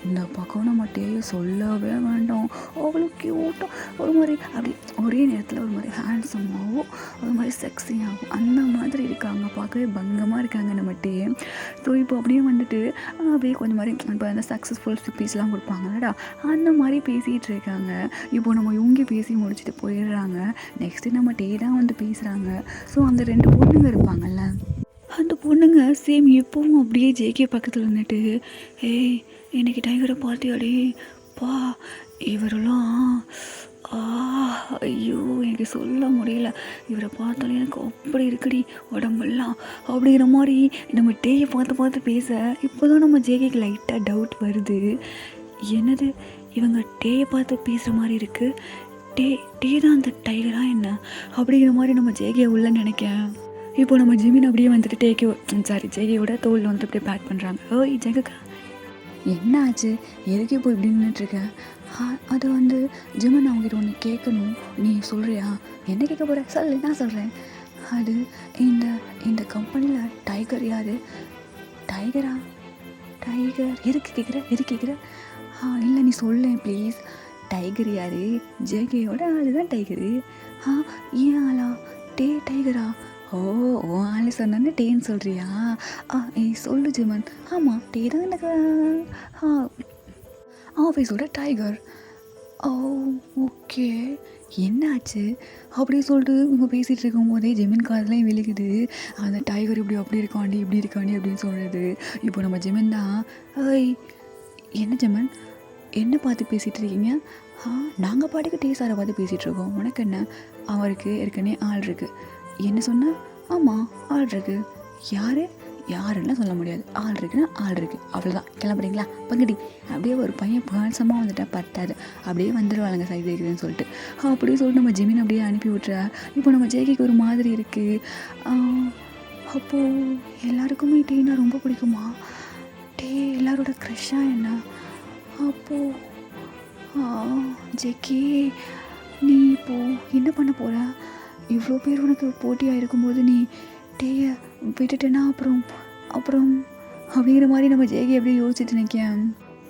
இந்த பக்கம் நம்ம டேயை சொல்லவே வேண்டாம், அவ்வளோ க்யூட்டாக ஒரு மாதிரி அப்படி ஒரே நேரத்தில் ஒரு மாதிரி ஹேண்ட்ஸமாகவும் ஒரு மாதிரி செக்ஸியாகவும் அந்த மாதிரி இருக்காங்க. பார்க்கவே பங்கமாக இருக்காங்க நம்ம டே. ஸோ இப்போ அப்படியே வந்துட்டு அப்படியே கொஞ்சம் மாதிரி இப்போ அந்த சக்ஸஸ்ஃபுல் ஸ்பீச்லாம் கொடுப்பாங்கடா, அந்த மாதிரி பேசிகிட்டு இருக்காங்க. இப்போ நம்ம இவங்க பேசி முடிச்சுட்டு போயிடுறாங்க. நெக்ஸ்ட்டு நம்ம டே தான் வந்து பேசுகிறாங்க. ஸோ அந்த 2 பொண்ணுங்க இருப்பாங்கல்ல, அந்த பொண்ணுங்க சேம் எப்பவும் அப்படியே ஜேகே பக்கத்தில் நின்றுட்டு, ஏய் இன்றைக்கி டைகரை பார்த்தியாடி பா, இவரெல்லாம் ஐயோ எனக்கு சொல்ல முடியல. இவரை பார்த்தாலே எனக்கு அப்படி இருக்குடி உடம்பெல்லாம் அப்படிங்கிற மாதிரி நம்ம டேயை பார்த்து பார்த்து பேச இப்போ தான் நம்ம ஜேகேக்கு லைட்டாக டவுட் வருது. என்னது இவங்க டேயை பார்த்து பேசுகிற மாதிரி இருக்குது, டே தான் அந்த டைகரா என்ன அப்படிங்கிற மாதிரி நம்ம ஜேகே உள்ள நினைக்கேன். இப்போ நம்ம ஜிமின் அப்படியே வந்துட்டு ஜேகேயோட தோல் வந்துட்டு அப்படியே பேக் பண்ணுறாங்க. ஓய் ஜெகக்கா என்ன ஆச்சு, எதுக்கு இப்போ இப்படி நின்றுட்டுருக்க? அது வந்து ஜிமன் அவங்ககிட்ட ஒன்று கேட்கணும், நீ சொல்கிறியா? என்ன கேட்க போகிற சொல்லு, நான் சொல்கிறேன். அது இந்த கம்பெனியில் டைகர் யார்? டைகர் எதுக்கு கேட்குற? இல்லை நீ சொல்ல ப்ளீஸ். டைகர் யார்? ஜேகேயோட அதுதான் டைகரு. ஏன் ஆளா? டைகரா? ஓ ஆளு சொன்னோன்னு டேன்னு சொல்கிறியா? சொல்லு ஜிமன். ஆமாம் டே தான் எனக்கு ஆஃபீஸோட டைகர். ஓ ஓகே என்ன ஆச்சு அப்படி சொல்லிட்டு இவங்க பேசிகிட்டு இருக்கும்போதே ஜெமின் காதெலாம் விழுகுது. அந்த டைகர் இப்படி இருக்காண்டி அப்படின்னு சொல்கிறது. இப்போ நம்ம ஜெமின் தான், ஏய் என்ன ஜெமன் என்ன பார்த்து பேசிகிட்டு இருக்கீங்க? நாங்கள் பாட்டுக்கு டே சாரை பார்த்து பேசிகிட்டு இருக்கோம், உனக்கு என்ன? அவருக்கு ஏற்கனவே ஆள் இருக்குது. என்ன சொன்ன? ஆமாம் ஆள் இருக்குது. யாருன்னா சொல்ல முடியாது, ஆள் இருக்குன்னா ஆள் இருக்குது, அவ்வளோதான். கிளம்புறீங்களா பங்கடி? அப்படியே ஒரு பையன் பாசமாக வந்துட்டா பட்டாது, அப்படியே வந்துடுவாளுங்க சைடு இருக்குதுன்னு சொல்லிட்டு. அப்படியே சொல்லிட்டு நம்ம ஜெமின் அப்படியே அனுப்பி விட்றா. இப்போ நம்ம ஜேகேக்கு ஒரு மாதிரி இருக்குது. அப்போது எல்லாருக்குமே டேனா ரொம்ப பிடிக்குமா? டே எல்லாரோட க்ரஷ்ஷாக என்ன? அப்போது ஜேகே நீ இப்போது என்ன பண்ண போகிற? இவ்வளோ பேர் உனக்கு போட்டியாக இருக்கும்போது நீ டேயை விட்டுட்டேன்னா அப்புறம் அப்படிங்கிற மாதிரி நம்ம ஜேகே அப்படியே யோசிச்சுட்டு நிற்கேன்.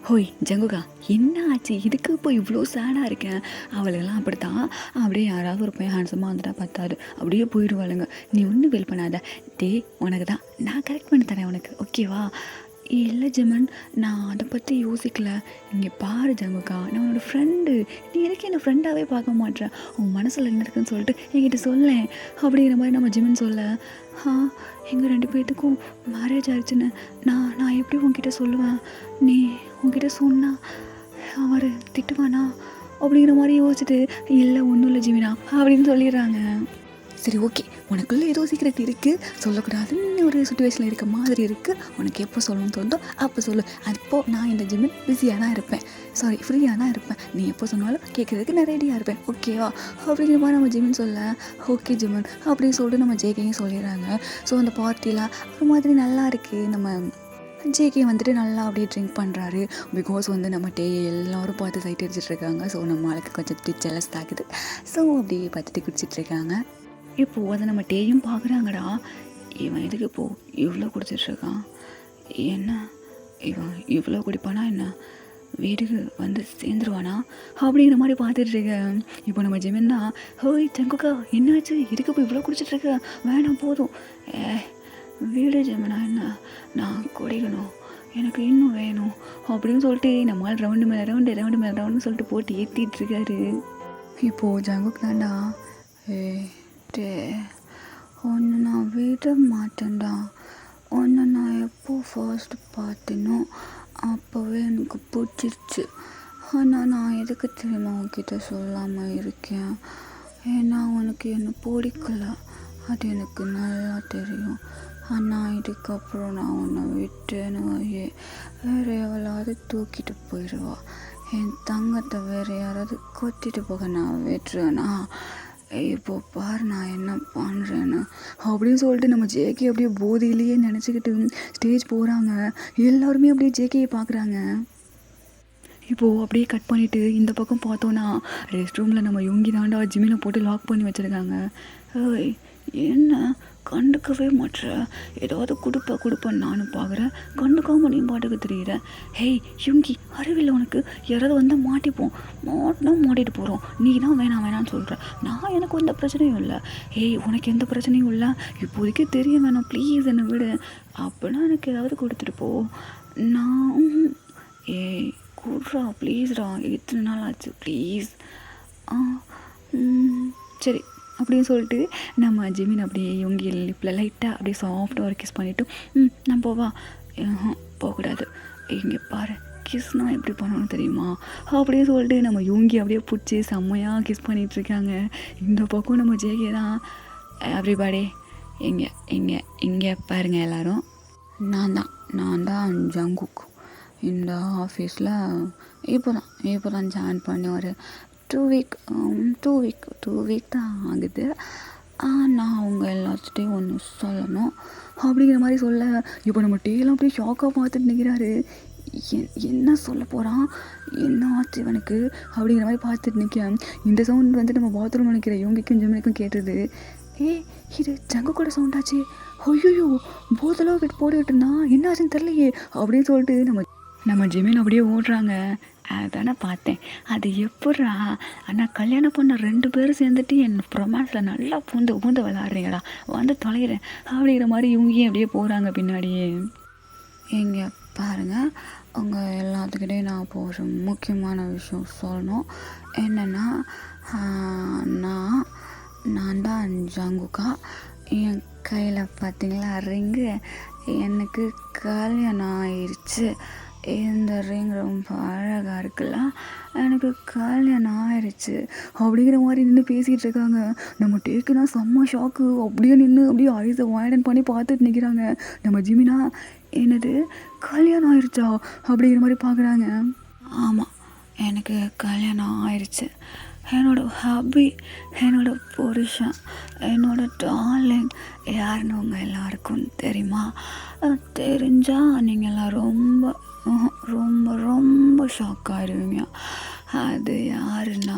ஹோய் ஜங்குகா என்ன ஆச்சு, இதுக்கு இப்போ இவ்வளோ சேடாக இருக்கேன்? அவளுங்கெல்லாம் அப்படித்தான், அப்படியே யாராவது ஒரு பையன் ஹேண்ட்ஸமாக வந்துட்டா பத்தாது, அப்படியே போயிடுவாளுங்க. நீ ஒன்றும் ஃபீல் பண்ணாத, டே உனக்கு தான் நான் கரெக்ட் பண்ணி தரேன் உனக்கு, ஓகேவா? இல்லை ஜெமன் நான் அதை பற்றி யோசிக்கல. இங்கே பாரு ஜங்குக்கா, நான் உன்னோட ஃப்ரெண்டு, நீ எனக்கு என்ன ஃப்ரெண்டாகவே பார்க்க மாட்டேன். உன் மனசில் என்ன இருக்குன்னு சொல்லிட்டு என்கிட்ட சொல்லேன் அப்படிங்கிற மாதிரி நம்ம ஜெமன் சொல்ல. எங்கள் 2 பேர்த்துக்கும் மேரேஜ் ஆயிடுச்சுன்னு நான் எப்படி உன்கிட்ட சொல்லுவேன்? நீ உன்கிட்ட சொன்னால் அவர் திட்டுவானா அப்படிங்கிற மாதிரி யோசிச்சுட்டு, இல்லை ஒன்றும் இல்லை ஜிமினா அப்படின்னு சொல்லிடுறாங்க. சரி ஓகே, உனக்குள்ளே ஏதோ சீக்கிரட் இருக்குது, சொல்லக்கூடாதுன்னு ஒரு சுச்சுவேஷனில் இருக்க மாதிரி இருக்குது. உனக்கு எப்போ சொல்லணும்னு தோணுதோ அப்போ சொல்லு. அப்போது நான் இந்த ஜிம்மில் பிஸியாக தான் இருப்பேன், ஃப்ரீயாக தான் இருப்பேன். நீ எப்போ சொன்னாலும் கேட்குறதுக்கு நான் ரெடியாக இருப்பேன், ஓகேவா? அப்படிங்கிற மாதிரி நம்ம ஜிம்மின் சொல்ல. ஓகே ஜிம்மன் அப்படின்னு சொல்லிட்டு நம்ம ஜேகேயும் சொல்லிடுறாங்க. ஸோ அந்த பார்ட்டிலாம் ஒரு மாதிரி நல்லா இருக்குது. நம்ம ஜேகே வந்துட்டு நல்லா அப்படியே ட்ரிங்க் பண்ணுறாரு. பிகாஸ் வந்து நம்ம டேயை எல்லோரும் பார்த்து சைட் அடிச்சிட்ருக்காங்க. ஸோ நம்ம ஆளுக்கு கொஞ்சம் ஜெலஸ் தாக்குது. ஸோ அப்படியே பார்த்துட்டு குடிச்சிட்ருக்காங்க. இப்போது அதை நம்ம டேயும் பார்க்குறாங்கடா, இவன் எதுக்கு இப்போது இவ்வளோ குடிச்சிட்ருக்கான்? என்ன இவன் இவ்வளோ குடிப்பானா என்ன? வீட்டுக்கு வந்து சேர்ந்துருவானா அப்படிங்கிற மாதிரி பார்த்துட்ருக்கேன். இப்போ நம்ம ஜெமின் தான், ஹோய் ஜங்குக்கா என்னாச்சு, இதுக்கு இப்போ இவ்வளோ குடிச்சிட்ருக்க? வேணாம் போதும். வீடு ஜெமினா என்ன, நான் குடிக்கணும், எனக்கு இன்னும் வேணும் அப்படின்னு சொல்லிட்டு நம்மளால் ரவுண்டு மேலே ரவுண்டுன்னு சொல்லிட்டு போட்டு ஏற்றிட்டுருக்காரு. இப்போது ஜங்குக்கு தாண்டா, ஒன்று நான் விட மாட்டேன்டா. ஒன்று நான் எப்போ ஃபர்ஸ்ட் பார்த்தேனோ அப்போவே எனக்கு பிடிச்சிருச்சு. ஆனால் நான் எதுக்கு தெரியுமா உன்கிட்ட சொல்லாமல் இருக்கேன்? ஏன்னா உனக்கு என்னை பிடிக்கல, அது எனக்கு நல்லா தெரியும். ஆனால் இதுக்கப்புறம் நான் உன்னை விட்டேன்னு வேறு எவ்வளோது தூக்கிட்டு போயிடுவா. என் தங்கத்தை வேறு யாராவது கொத்திட்டு போக நான் விட்டுருவேனா? இப்போ பாரு நான் என்ன பண்ணுறேன்னு அப்படின்னு சொல்லிட்டு நம்ம ஜேகே அப்படியே போதையிலேயே நினச்சிக்கிட்டு ஸ்டேஜ் போகிறாங்க. எல்லாருமே அப்படியே ஜேகேயை பார்க்குறாங்க. இப்போது அப்படியே கட் பண்ணிவிட்டு இந்த பக்கம் பார்த்தோன்னா ரெஸ்ட் ரூமில் நம்ம யோங்கி தாண்டா ஜிம்மில் போட்டு லாக் பண்ணி வச்சுருக்காங்க. ஏய் என்ன கண்டுக்கவே மாட்டுற, ஏதாவது கொடுப்பேன் நானும் பார்க்குறேன், கண்டுக்காம நீ பாட்டுக்கு தெரியுறேன். ஹேய் யுங்கி அறிவில்லை உனக்கு? யாராவது வந்தால் மாட்டிட்டு போகிறோம், நீ தான் வேணான்னு சொல்கிற. நான் எனக்கு எந்த பிரச்சனையும் இல்லை. ஹேய் உனக்கு எந்த பிரச்சனையும் இல்லை, இப்போதைக்கு தெரிய வேணாம் ப்ளீஸ் என்னை விடு. அப்படின்னா எனக்கு ஏதாவது கொடுத்துட்டு போ. நான் ஏய் கூடுறா ப்ளீஸ்ரா, எத்தனை நாள் ஆச்சு ப்ளீஸ். சரி அப்படின்னு சொல்லிட்டு நம்ம ஜிமின் அப்படியே இவங்க லிப்பில் லைட்டாக அப்படியே சாஃப்டாக ஒரு கிஸ் பண்ணிவிட்டு நான் போவா, போகக்கூடாது, இங்கே பாரு கிஸ்னால் எப்படி பண்ணணும் தெரியுமா? அப்படியே சொல்லிட்டு நம்ம யூங்கி அப்படியே பிடிச்சி செம்மையாக கிஸ் பண்ணிகிட்ருக்காங்க. இந்த பக்கம் நம்ம ஜேகே தான் எவ்ரிபடி இங்கே இங்கே இங்கே பாருங்கள் எல்லோரும், நான் தான் ஜங்குக். இந்த ஆஃபீஸில் இப்போ தான் ஜாயின் பண்ணி ஒரு 2 வீக் தான் ஆகுது. நான் அவங்க எல்லாத்துட்டையும் ஒன்று சொல்லணும் அப்படிங்கிற மாதிரி சொல்ல, இப்போ நம்ம டேலாம் அப்படியே ஷாக்காக பார்த்துட்டு நிற்கிறாரு. என்ன சொல்ல போகிறான், என்ன ஆச்சு இவனுக்கு அப்படிங்கிற மாதிரி பார்த்துட்டு நிற்க, இந்த சவுண்ட் வந்து நம்ம பாத்ரூம் நினைக்கிற இவங்களுக்கும் ஜிம்மினுக்கும் கேட்டுருது. இது ஜங்குக்கோட சவுண்டாச்சு. ஐயோ போதளவு கிட்ட போட்டுக்கிட்டு இருந்தான், என்ன ஆச்சுன்னு தெரியலையே அப்படின்னு சொல்லிட்டு நம்ம ஜிமின் அப்படியே ஓடுறாங்க. அதானே பார்த்தேன், அது எப்பட்றா? ஆனால் கல்யாணம் பண்ண 2 பேரும் சேர்ந்துட்டு என் ரொமான்ஸில் நல்லா பூந்து விளாட்றீங்களா, வந்து தொலைகிறேன் அப்படிங்கிற மாதிரி இவங்கேயும் அப்படியே போகிறாங்க பின்னாடியே. இங்கே பாருங்கள், அவங்க எல்லாத்துக்கிட்டே நான் இப்போ ஒரு முக்கியமான விஷயம் சொல்லணும். என்னென்னா, நான் தான் ஜங்குக்கா. என் கையில் பார்த்தீங்களா ரிங்கு, எனக்கு கல்யாணம் ஆயிடுச்சு. இந்த ரிங் ரொம்ப அழகாக இருக்குல்ல, எனக்கு கல்யாணம் ஆயிடுச்சு அப்படிங்கிற மாதிரி நின்று பேசிகிட்டு இருக்காங்க. நம்ம டேக்குனா செம்ம ஷாக்கு, அப்படியே நின்று அப்படியே ஐஸை வைடன் பண்ணி பார்த்துட்டு நிற்கிறாங்க. நம்ம ஜிமினா என்னது கல்யாணம் ஆயிடுச்சா அப்படிங்கிற மாதிரி பார்க்குறாங்க. ஆமாம், எனக்கு கல்யாணம் ஆயிடுச்சு. என்னோடய ஹாபி, என்னோடய புருஷன், என்னோடய டார்லிங் யாருன்னு உங்கள் எல்லாருக்கும் தெரியுமா? தெரிஞ்சால் நீங்கள் எல்லாம் ரொம்ப ரொம்ப ரொம்ப ஷாக் ஆகிடுவீங்க. அது யாருன்னா,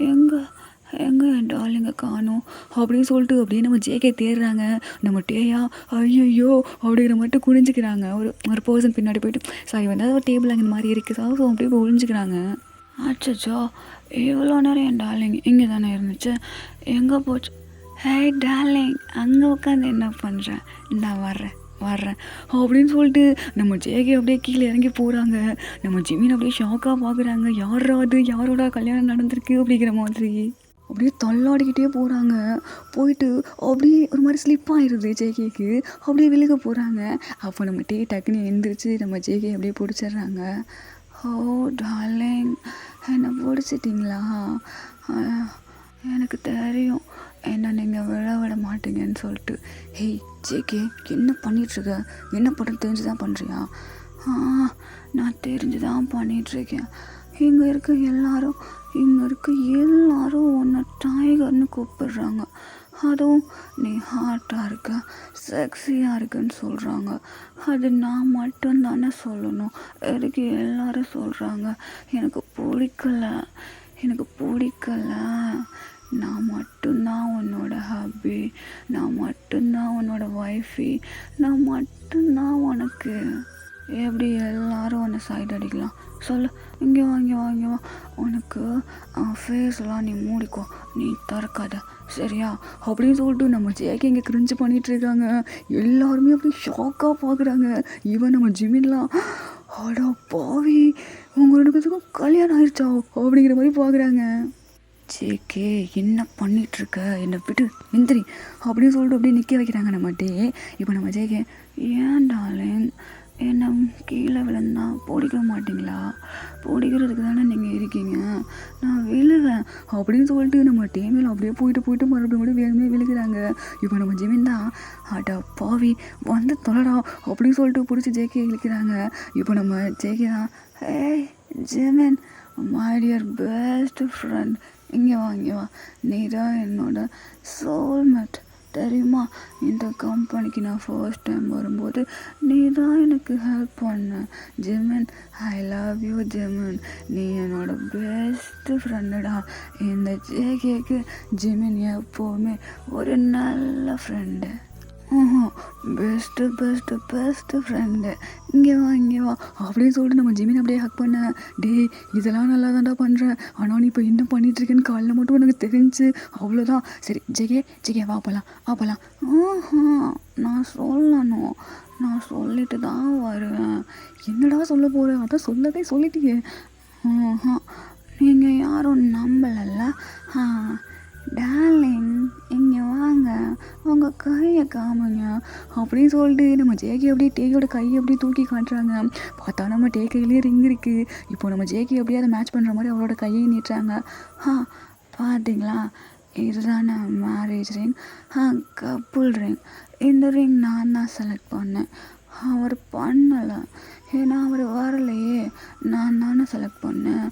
எங்கே என் டார்லிங்கை காணும் அப்படின்னு சொல்லிட்டு அப்படியே நம்ம ஜேகே தேடுறாங்க. நம்ம டேயா ஐயோ அப்படிங்கிற மட்டும் குனிஞ்சிக்கிறாங்க. ஒரு பர்சன் பின்னாடி போயிட்டு சாரி வந்து ஒரு டேபிள் அங்கே மாதிரி இருக்குது சார், ஸோ அப்படியே ஒழிஞ்சிக்கிறாங்க. அச்சோ இவ்வளோ நேரம் என் டார்லிங் இங்கே தானே இருந்துச்சு, எங்கே போச்சு? ஹே டார்லிங், அங்கே உட்காந்து என்ன பண்ணுறேன், நான் வர்றேன் அப்படின்னு சொல்லிட்டு நம்ம ஜேகே அப்படியே கீழே இறங்கி போகிறாங்க. நம்ம ஜிமின் அப்படியே ஷாக்காக பார்க்குறாங்க. யாராவது யாரோட கல்யாணம் நடந்திருக்கு அப்படிங்கிற மாதிரி அப்படியே தள்ளாடிக்கிட்டே போகிறாங்க. போயிட்டு அப்படியே ஒரு மாதிரி ஸ்லிப் ஆகிடுது ஜேகேக்கு, அப்படியே விழுக போகிறாங்க. அப்போ நம்ம டக்குன்னு எழுந்திரிச்சு நம்ம ஜேகே அப்படியே பிடிச்சிடுறாங்க. ஓ டார்லிங், என்னை பிடிச்சிட்டிங்களா? எனக்கு தெரியும் என்ன நீங்கள் விட மாட்டீங்கன்னு சொல்லிட்டு. ஹேய் ஜேகே, என்ன பண்ணிகிட்ருக்க? என்ன படம் தெரிஞ்சு தான் பண்ணுறியா? நான் தெரிஞ்சு தான் பண்ணிகிட்ருக்கேன். இங்கே இருக்க எல்லாரும் உன்னை டைகர்னு கூப்பிடுறாங்க. அதுவும் நீ ஹாட்டாக இருக்க, செக்ஸியாக இருக்குன்னு சொல்கிறாங்க. அது நான் மட்டும்தானே சொல்லணும், எதுக்கு எல்லாரும் சொல்கிறாங்க? எனக்கு பிடிக்கல. நான் மட்டும்தான் உன்னோட ஹாபி, நான் மட்டும்தான் உன்னோட ஒய்ஃபி, நான் மட்டும்தான் உனக்கு. எப்படி எல்லாரும் உன்னை சைட் அடிக்கலாம் சொல்லு? இங்கே வா. உனக்கு ஃபேஸ்லாம் நீ மூடிக்கோ, நீ திறக்காத சரியா அப்படின்னு சொல்லிட்டு நம்ம ஜேகே இங்கே கிரிஞ்சு பண்ணிகிட்ருக்காங்க. எல்லாருமே அப்படி ஷாக்காக பார்க்குறாங்க. ஈவன் நம்ம ஜிமின்லாம் அடா பாவி, உங்க 2 பேருக்கும் கல்யாணம் ஆயிடுச்சா அப்படிங்கிற மாதிரி பார்க்குறாங்க. ஜேகே என்ன பண்ணிகிட்ருக்க, என்னை விட்டு எந்திரி அப்படின்னு சொல்லிட்டு அப்படியே நிற்க வைக்கிறாங்க நம்ம டே. இப்போ நம்ம ஜேகே, ஏன் டார்லிங் என்னை கீழே விழுந்தா பிடிக்க மாட்டிங்களா? பிடிக்கிறதுக்கு தானே நீங்கள் இருக்கீங்க, நான் விழுவேன் அப்படின்னு சொல்லிட்டு நம்ம டேமில் அப்படியே போயிட்டு மறுபடியும் வேணுமே விழுகிறாங்க. இப்போ நம்ம ஜிமின் தான் அடா பாவி வந்து தொலைடா அப்படின்னு சொல்லிட்டு பிடிச்சி ஜேகே இழுக்கிறாங்க. இப்போ நம்ம ஜேகே தான், ஏய் Jimin my dear best friend, இங்கே வா, நீ தான் என்னோட சோல்மேட் தெரியுமா? இந்த கம்பெனிக்கு நான் ஃபர்ஸ்ட் டைம் வரும்போது நீ தான் எனக்கு ஹெல்ப் பண்ண. Jimin, I love you Jimin, நீ என்னோட பெஸ்ட்டு ஃப்ரெண்டுடா. இந்த ஜேகேக்கு ஜிமின் எப்போவுமே ஒரு நல்ல ஃப்ரெண்டு. பெஸ்ட்டு ஃப்ரெண்டு, இங்கே வா அப்படின்னு சொல்லிட்டு நம்ம ஜிமின் அப்படியே ஹக் பண்ண. டே இதெல்லாம் நல்லா தான்டா பண்ணுறேன், ஆனால் நீ இப்போ என்ன பண்ணிகிட்ருக்கேன்னு காலையில் மட்டும் எனக்கு தெரிஞ்சு அவ்வளோதான். சரி ஜெகே வா போகலாம். நான் சொல்லணும், நான் சொல்லிட்டு தான் வருவேன். என்னடா சொல்ல போகிறேன், அதான் சொல்லிட்டியே. நீங்கள் யாரும் நம்பலல்ல? டார்லிங் இங்கே வாங்க, உங்கள் கையை காமிங்க அப்படி அப்படின்னு சொல்லிட்டு நம்ம ஜேகே அப்படியே டேயோட கையை அப்படியே தூக்கி காட்டுறாங்க. பார்த்தா நம்ம டே கையிலே ரிங் இருக்குது. இப்போ நம்ம ஜேகே அப்படியே அதை மேட்ச் பண்ணுற மாதிரி அவளோட கையை நீட்டுறாங்க. பார்த்தீங்களா, இதுதான் மேரேஜ் ரிங், கப்புள் ரிங். இந்த ரிங் நான் தான் செலக்ட் பண்ணேன், அவர் பண்ணலை. ஏன்னா அவர் வரலையே, நான் தானே செலக்ட் பண்ணேன்.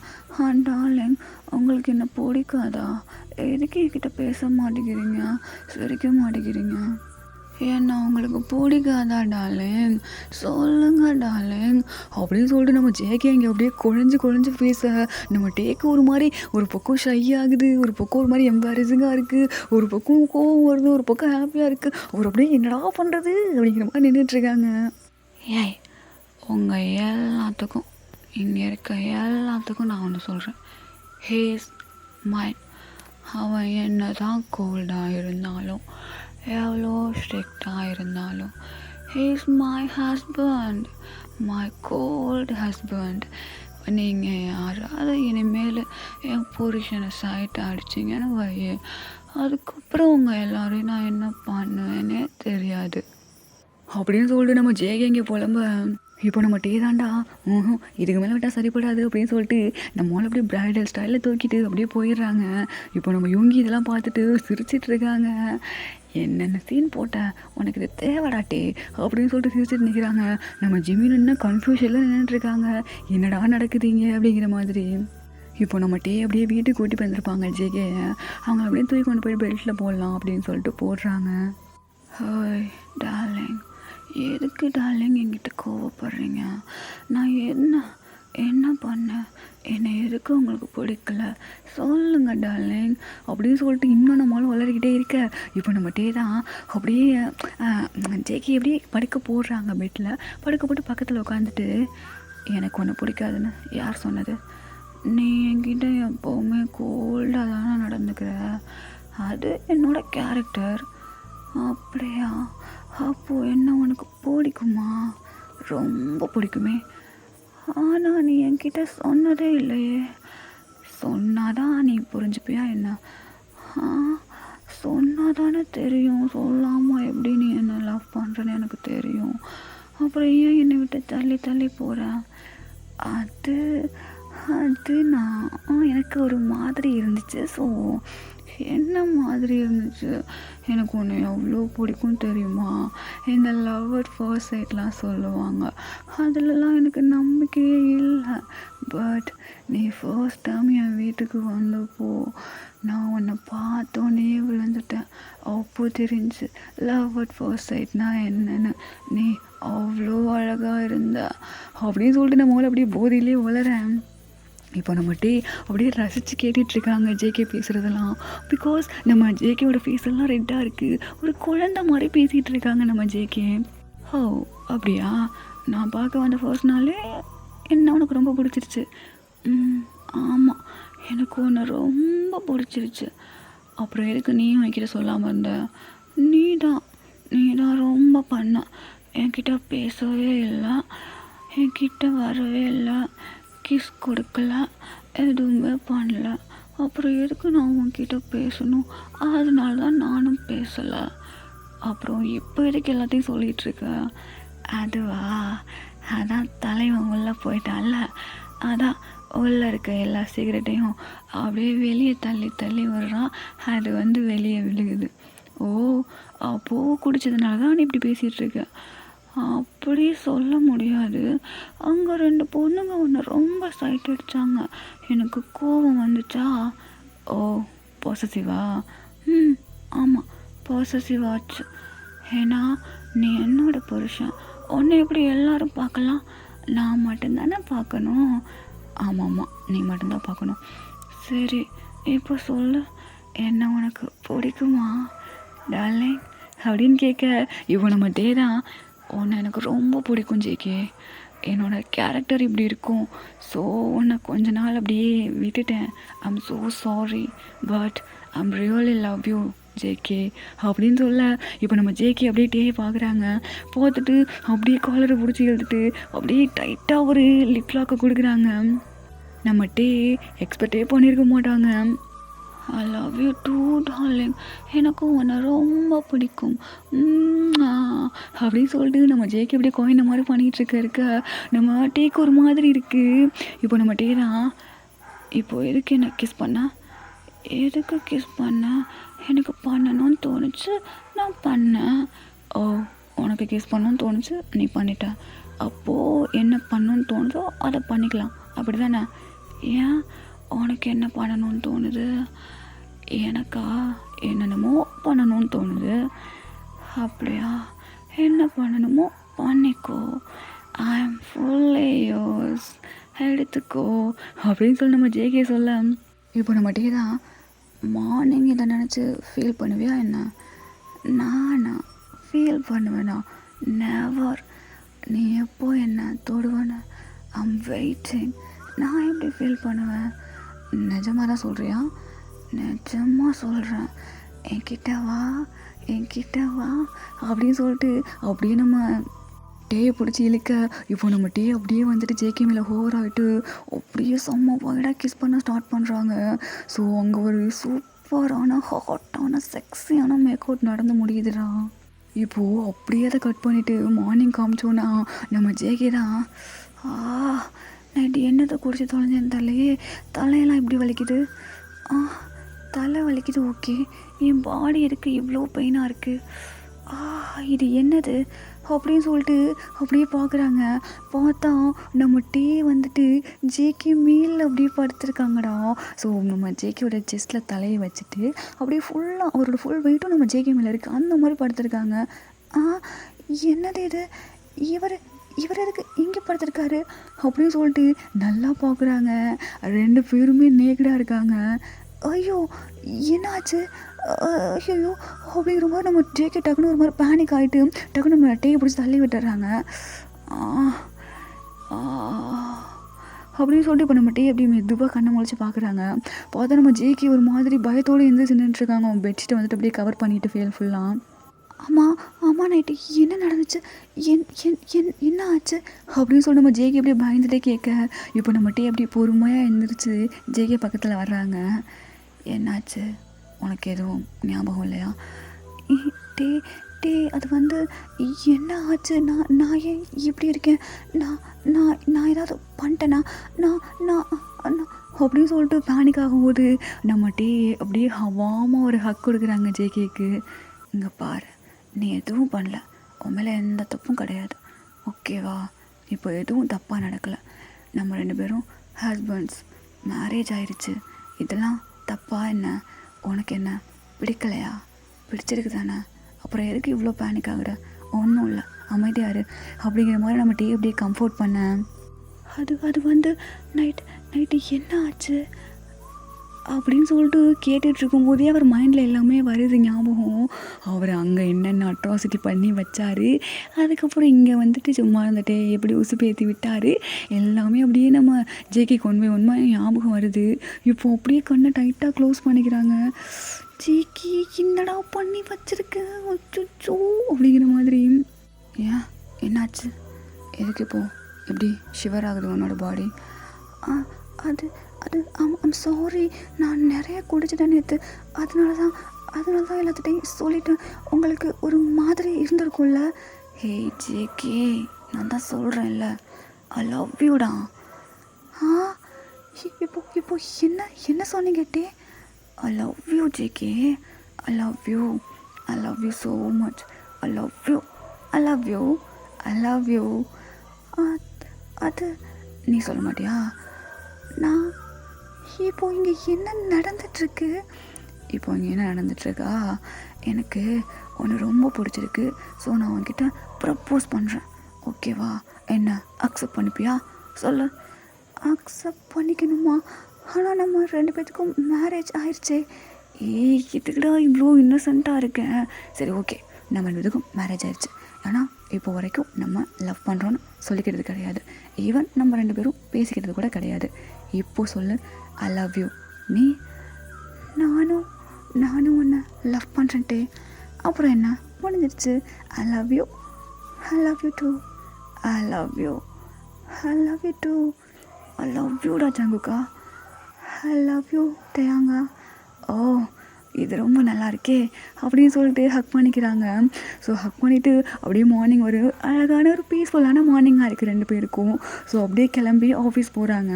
டார்லிங், உங்களுக்கு என்ன பிடிக்காதா? எதுக்கு என்கிட்ட பேச மாட்டேங்கிறீங்க, சிரிக்க மாட்டேங்கிறீங்க? ஏன்னா உங்களுக்கு பிடிக்காதா டார்லிங்? சொல்லுங்க டார்லிங் அப்படின்னு சொல்லிட்டு நம்ம ஜேகே இங்கே அப்படியே குழஞ்சு பேச நம்ம டேக்கு ஒரு மாதிரி ஒரு பக்கம் ஷை ஆகுது, ஒரு பக்கம் ஒரு மாதிரி எம்பாரசிங்காக இருக்குது, ஒரு பக்கம் கோவம் வருது, ஒரு பக்கம் ஹாப்பியாக இருக்குது. அவர் அப்படியே என்னடா பண்ணுறது அப்படிங்கிற மாதிரி நின்றுட்டுருக்காங்க. ஏய், உங்கள் எல்லாத்துக்கும் இங்கே இருக்க எல்லாத்துக்கும் நான் ஒன்று சொல்கிறேன், ஹேஸ் மைண்ட். அவன் என்ன தான் கோல்டாக இருந்தாலும், எவ்வளோ ஸ்ட்ரிக்டாக இருந்தாலும், he's my husband, my gold husband. நீங்கள் யாராவது இனிமேல் என் புருஷனை சைட் அடிச்சிங்கன்னு வையே, அதுக்கப்புறம் உங்கள் எல்லோரையும் நான் என்ன பண்ணுவேன்னே தெரியாது அப்படின்னு சொல்லிட்டு நம்ம ஜேகே இங்கே புலம்ப. இப்போ நம்ம டே தாண்டா இதுக்கு மேலே விட்டால் சரிப்படாது அப்படின்னு சொல்லிட்டு நம்மளால் அப்படியே பிரைடல் ஸ்டைலில் தூக்கிட்டு அப்படியே போயிடுறாங்க. இப்போ நம்ம யோங்கி இதெல்லாம் பார்த்துட்டு சிரிச்சிட்ருக்காங்க. என்னென்ன சீன் போட்ட, உனக்கு இது தேவைடாட்டே அப்படின்னு சொல்லிட்டு சிரிச்சிட்டு நிற்கிறாங்க. நம்ம ஜிமின் இன்னும் கன்ஃபியூஷனில் நின்றுட்டுருக்காங்க, என்னடா நடக்குதுங்க அப்படிங்கிற மாதிரி. இப்போ நம்ம டே அப்படியே வீட்டுக்கு கூட்டி வந்துருப்பாங்க ஜேகே, அவங்க அப்படியே தூக்கி கொண்டு போய் பெல்ட்டில் போடலாம் அப்படின்னு சொல்லிட்டு போடுறாங்க. ஹாய் டார்லிங், எதுக்கு டார்லிங் என்கிட்ட கோவப்படுறீங்க? நான் என்ன பண்ணேன், என்னை எதுக்கு உங்களுக்கு பிடிக்கல சொல்லுங்கள் டார்லிங் அப்படின்னு சொல்லிட்டு இன்னும் நம்மளால் வளர்கிட்டே இருக்க. இப்போ நம்ம டே தான் அப்படியே ஜேகே அப்படியே படுக்க போடுறாங்க. பெட்டில் படுக்க போட்டு பக்கத்தில் உட்காந்துட்டு, எனக்கு ஒன்று பிடிக்காதுன்னு யார் சொன்னது? நீ என்கிட்ட எப்போவுமே கோல்டாக தானே நடந்துக்கிற, அது என்னோட கேரக்டர். அப்படியா? அப்போது என்ன உனக்கு பிடிக்குமா? ரொம்ப பிடிக்குமே. ஆனால் நீ என்கிட்ட சொன்னதே இல்லையே. சொன்னாதான் நீ புரிஞ்சுப்பியா என்ன? சொன்னாதானே தெரியும், சொல்லாமல் எப்படி நீ என்ன லவ் பண்ணுறேன்னு எனக்கு தெரியும். அப்புறம் ஏன் என்னை விட்டு தள்ளி போகிறேன்? அது நான் எனக்கு ஒரு மாதிரி இருந்துச்சு. ஸோ என்ன மாதிரி இருந்துச்சு, எனக்கு ஒன்று எவ்வளோ பிடிக்கும் தெரியுமா? இந்த லவ் அட் ஃபர்ஸ்ட் சைட்லாம் சொல்லுவாங்க, அதிலலாம் எனக்கு நம்பிக்கையே இல்லை. பட் நீ ஃபர்ஸ்ட் டைம் என் வீட்டுக்கு வந்தப்போ நான் உன்னை பார்த்தோன்னே விழுந்துட்டேன். அப்போ தெரிஞ்சு லவ் அட் ஃபர்ஸ்ட் சைட்னா என்னன்னு. நீ அவ்வளோ அழகாக இருந்த அப்படின்னு சொல்லிட்டு நம்ம அப்படியே போதையிலே வளரேன். இப்போ நம்ம டே அப்படியே ரசித்து கேட்டுட்ருக்காங்க ஜேகே பேசுகிறதெல்லாம். பிகாஸ் நம்ம ஜேகேவோட ஃபேஸ் எல்லாம் ரெட்டாக இருக்குது, ஒரு குழந்தை மாதிரி பேசிகிட்டு இருக்காங்க நம்ம ஜேகே. அப்படியா? நான் பார்க்க வந்த ஃபர்ஸ்ட் நாளே என்ன உனக்கு ரொம்ப பிடிச்சிருச்சு? ஆமாம், எனக்கு ஒன்று ரொம்ப பிடிச்சிருச்சு. அப்புறம் எதுக்கு நீயும் என்கிட்ட சொல்லாமல் இருந்த? நீ தான் ரொம்ப பண்ண, என்கிட்ட பேசவே இல்லை, என்கிட்ட வரவே இல்லை, கிஸ் கொடுக்கல, எதுவுமே பண்ணல. அப்புறம் எதுக்கு நான் உன்கிட்ட பேசணும்? அதனால தான் நானும் பேசலை. அப்புறம் இப்போ எதுக்கு எல்லாத்தையும் சொல்லிகிட்ருக்க? அதுவா, அதான் தலைவன் உள்ளே போயிட்டான்ல, அதான் உள்ளே இருக்க எல்லா சிகரெட்டையும் அப்படியே வெளியே தள்ளி வர்றான், அது வெளியே விழுகுது. அப்போது குடித்ததுனால தான் நீ இப்படி பேசிகிட்ருக்க. அப்படி சொல்ல முடியாது. அங்கே 2 பொண்ணுங்க ஒன்று ரொம்ப சைட் அடித்தாங்க, எனக்கு கோபம் வந்துச்சா. பாசிட்டிவா? ஆமாம், பாசிட்டிவ் ஆச்சு. ஏன்னா நீ என்னோட புருஷன், உன்னை எப்படி எல்லாரும் பார்க்கலாம்? நான் மட்டும்தானே பார்க்கணும். ஆமாம், நீ மட்டும்தான் பார்க்கணும். சரி, இப்போ சொல்லு, என்ன உனக்கு பிடிக்குமா டார்லிங் அப்படின்னு கேட்க. இப்போ நம்ம டே தான், உன்னை எனக்கு ரொம்ப பிடிக்கும் ஜேகே, என்னோட கேரக்டர் இப்படி இருக்கும், ஸோ உன்னை கொஞ்ச நாள் அப்படியே விட்டுட்டேன். I'm so sorry, but I'm really love you JK அப்படின்னு சொல்ல. இப்போ நம்ம ஜேகே அப்படியே டே பார்க்குறாங்க. பார்த்துட்டு அப்படியே காலரை பிடிச்சி எழுதிட்டு அப்படியே டைட்டாக ஒரு லிப் லாக்கை கொடுக்குறாங்க. நம்ம டே எக்ஸ்பெக்டே பண்ணியிருக்க மாட்டாங்க. I love you too darling, எனக்கும் உன்னை ரொம்ப பிடிக்கும் அப்படின்னு சொல்லிட்டு நம்ம ஜேக்கு அப்படியே கோயின மாதிரி பண்ணிகிட்டு இருக்க நம்ம டேக்கு ஒரு மாதிரி இருக்குது. இப்போ நம்ம டே தான் இப்போ எதுக்கு என்ன கிஸ் எதுக்கு கிஸ் எனக்கு பண்ணணும்னு தோணுச்சு, நான் பண்ணேன். ஓ, உனக்கு கிஸ் பண்ணணும்னு தோணுச்சு, நீ பண்ணிட்ட. அப்போது என்ன பண்ணணும்னு தோணுதோ அதை பண்ணிக்கலாம், அப்படி தானே? ஏன் உனக்கு என்ன பண்ணணும்னு தோணுது? எனக்கா என்னென்னமோ பண்ணணும்னு தோணுது. அப்படியா? என்ன பண்ணணுமோ பண்ணிக்கோ, ஐ எம் ஃபுல்லி யோர்ஸ், எடுத்துக்கோ அப்படின்னு சொல்லி நம்ம ஜேகே சொல்ல. இப்போ நம்ம டே தான் மார்னிங் இதை நினச்சி ஃபீல் பண்ணுவியா என்ன? நானா ஃபீல் பண்ணுவேனா? நெவர். நீ எப்போ என்ன தொடுவேன்னு ஐம் வெயிட்டிங். நான் எப்படி ஃபீல் பண்ணுவேன்? நிஜமாக தான் சொல்கிறியா? நிஜமாக சொல்கிறேன், என்கிட்ட வா அப்படின்னு சொல்லிட்டு அப்படியே நம்ம டேயை பிடிச்சி இழுக்க. இப்போ நம்ம டே அப்படியே வந்துட்டு ஜேகே மேலே ஹோவர் ஆகிட்டு அப்படியே செம்ம வைடாக கிஸ் பண்ண ஸ்டார்ட் பண்ணுறாங்க. ஸோ அங்கே ஒரு சூப்பரான ஹாட்டான செக்ஸியான மேக் அவுட் நடந்து முடியுதுடா. இப்போது அப்படியே அதை கட் பண்ணிவிட்டு மார்னிங் காமிச்சோன்னா நம்ம ஜேகே தான் நைட்டு என்னத்தை குடிச்சு தொலைஞ்சேன்னு தலையெல்லாம் இப்படி வலிக்குது, தலை வலிக்குது. ஓகே, என் பாடி எதுக்கு இவ்வளோ பெயினாக இருக்குது, இது என்னது அப்படின்னு சொல்லிட்டு அப்படியே பார்க்குறாங்க. பார்த்தா நம்ம டே வந்துட்டு ஜேகே மேல் அப்படியே படுத்துருக்காங்கடா. ஸோ நம்ம ஜேகேயோட செஸ்ட்டில் தலையை வச்சுட்டு அப்படியே ஃபுல்லாக அவரோட ஃபுல் வெயிட்டும் நம்ம ஜேகே மேலே இருக்குது, அந்த மாதிரி படுத்துருக்காங்க. என்னது இது, இவர் எதுக்கு இங்கே படுத்துருக்காரு அப்படின்னு சொல்லிட்டு நல்லா பார்க்குறாங்க. 2 பேருமே நேக்கடாக இருக்காங்க. ஐயோ என்னாச்சு, ஐயோ அப்படிங்கிற மாதிரி நம்ம ஜேகே டக்குன்னு ஒரு மாதிரி பேனிக் ஆகிட்டு டக்குன்னு நம்ம டேயை பிடிச்சி தள்ளி விட்டுறாங்க. அப்படின்னு சொல்லிட்டு இப்போ நம்ம டே அப்படி மெதுவாக கண்ணை முழிச்சு பார்க்குறாங்க. பார்த்தா நம்ம ஜேகே ஒரு மாதிரி பயத்தோடு எழுந்து நின்றுட்டுருக்காங்க. அவங்க பெட்ஷீட்டை வந்துட்டு அப்படியே கவர் பண்ணிவிட்டு ஃபுல்லாக. ஆமாம் நைட்டு என்ன நடந்துச்சு, என்ன ஆச்சு அப்படின்னு சொல்லி நம்ம ஜேகே அப்படியே பயந்துட்டே கேட்க. இப்போ நம்ம டே அப்படி பொறுமையாக எழுந்திரிச்சு ஜேகே பக்கத்தில் வர்றாங்க. என்னாச்சு, உனக்கு எதுவும் ஞாபகம் இல்லையா? டே அது வந்து என்ன ஆச்சு, நான் ஏன் இப்படி இருக்கேன், நான் ஏதாவது பண்ணிட்டேனா, நான் அப்படின்னு சொல்லிட்டு பேனிக் ஆகும்போது நம்ம டே அப்படியே ஹவாமாக ஒரு ஹக் கொடுக்குறாங்க ஜேகேக்கு. இங்கே பாரு, நீ எதுவும் பண்ணல, உன் மேலே எந்த தப்பும் கிடையாது, ஓகேவா? இப்போ எதுவும் தப்பாக நடக்கலை, நம்ம 2 பேரும் ஹஸ்பண்ட்ஸ், மேரேஜ் ஆயிடுச்சு, இதெல்லாம் தப்பா என்ன? உனக்கு என்ன பிடிக்கலையா? பிடிச்சிருக்கு தானே, அப்புறம் எதுக்கு இவ்வளோ பேனிக் ஆகுற? ஒன்றும் இல்லை, அமைதியாரு அப்படிங்கிற மாதிரி நம்ம டே அப்படியே கம்ஃபோர்ட் பண்ண. அது வந்து நைட்டு என்ன ஆச்சு அப்படின்னு சொல்லிட்டு கேட்டுட்ருக்கும்போதே அவர் மைண்டில் எல்லாமே வருது ஞாபகம். அவர் அங்கே என்னென்ன அட்ராசிட்டி பண்ணி வச்சார், அதுக்கப்புறம் இங்கே வந்துட்டு சும்மா இருந்துட்டு எப்படி உசுப்பேற்றி விட்டார், எல்லாமே அப்படியே நம்ம ஜேகே உண்மை ஞாபகம் வருது. இப்போ அப்படியே கண்ணை டைட்டாக க்ளோஸ் பண்ணிக்கிறாங்க. ஜேகே என்னடா பண்ணி வச்சிருக்கு, அச்சோ அப்படிங்கிற மாதிரி. ஏன் என்னாச்சு, எதுக்கு இப்போ எப்படி ஷிவர் ஆகுது உன்னோட பாடி? அது ஐம் சாரி, நான் நிறைய குடிச்சிட்டேன் நேற்று, அதனால தான் எல்லாத்துட்டையும் சொல்லிட்டேன், உங்களுக்கு ஒரு மாதிரி இருந்திருக்கும்ல. ஹே ஜேகே, நான் தான் சொல்கிறேன்ல, ஐ லவ் யூடா. இப்போ என்ன சொன்னீங்க டே? I love you JK, I love you so much, I love you. அது நீ சொல்ல மாட்டியா? நான் இப்போ இங்கே என்ன நடந்துட்டுருக்கா, எனக்கு உன்னை ரொம்ப பிடிச்சிருக்கு, ஸோ நான் உன்கிட்ட ப்ரப்போஸ் பண்ணுறேன், ஓகேவா? என்ன அக்செப்ட் பண்ணிப்பியா? சொல்லு. அக்செப்ட் பண்ணிக்கணுமா? ஆனால் நம்ம 2 பேத்துக்கும் மேரேஜ் ஆயிடுச்சே. இதுக்குடா இவ்வளோ இன்னசென்ட்டாக இருக்கேன். சரி ஓகே, நம்ம 2 பேத்துக்கும் மேரேஜ் ஆயிடுச்சு, ஆனால் இப்போ வரைக்கும் நம்ம லவ் பண்ணுறோன்னு சொல்லிக்கிறது கிடையாது, ஈவன் நம்ம 2 பேரும் பேசிக்கிறது கூட கிடையாது. இப்போ சொல்லு, ஐ லவ் யூ. நீ நானும் உன்னை லவ் பண்ணுறேன்ட்டே, அப்புறம் என்ன முடிஞ்சிருச்சு. I love you too, I love யூடா ஜங்குக்கா, ஐ லவ் யூ தயாங்கா, ஓ இது ரொம்ப நல்லா இருக்கே அப்படின்னு சொல்லிட்டு ஹக் பண்ணிக்கிறாங்க. ஸோ ஹக் பண்ணிவிட்டு அப்படியே மார்னிங் ஒரு அழகான ஒரு பீஸ்ஃபுல்லான மார்னிங்காக இருக்குது 2 பேருக்கும். ஸோ அப்படியே கிளம்பி ஆஃபீஸ் போகிறாங்க.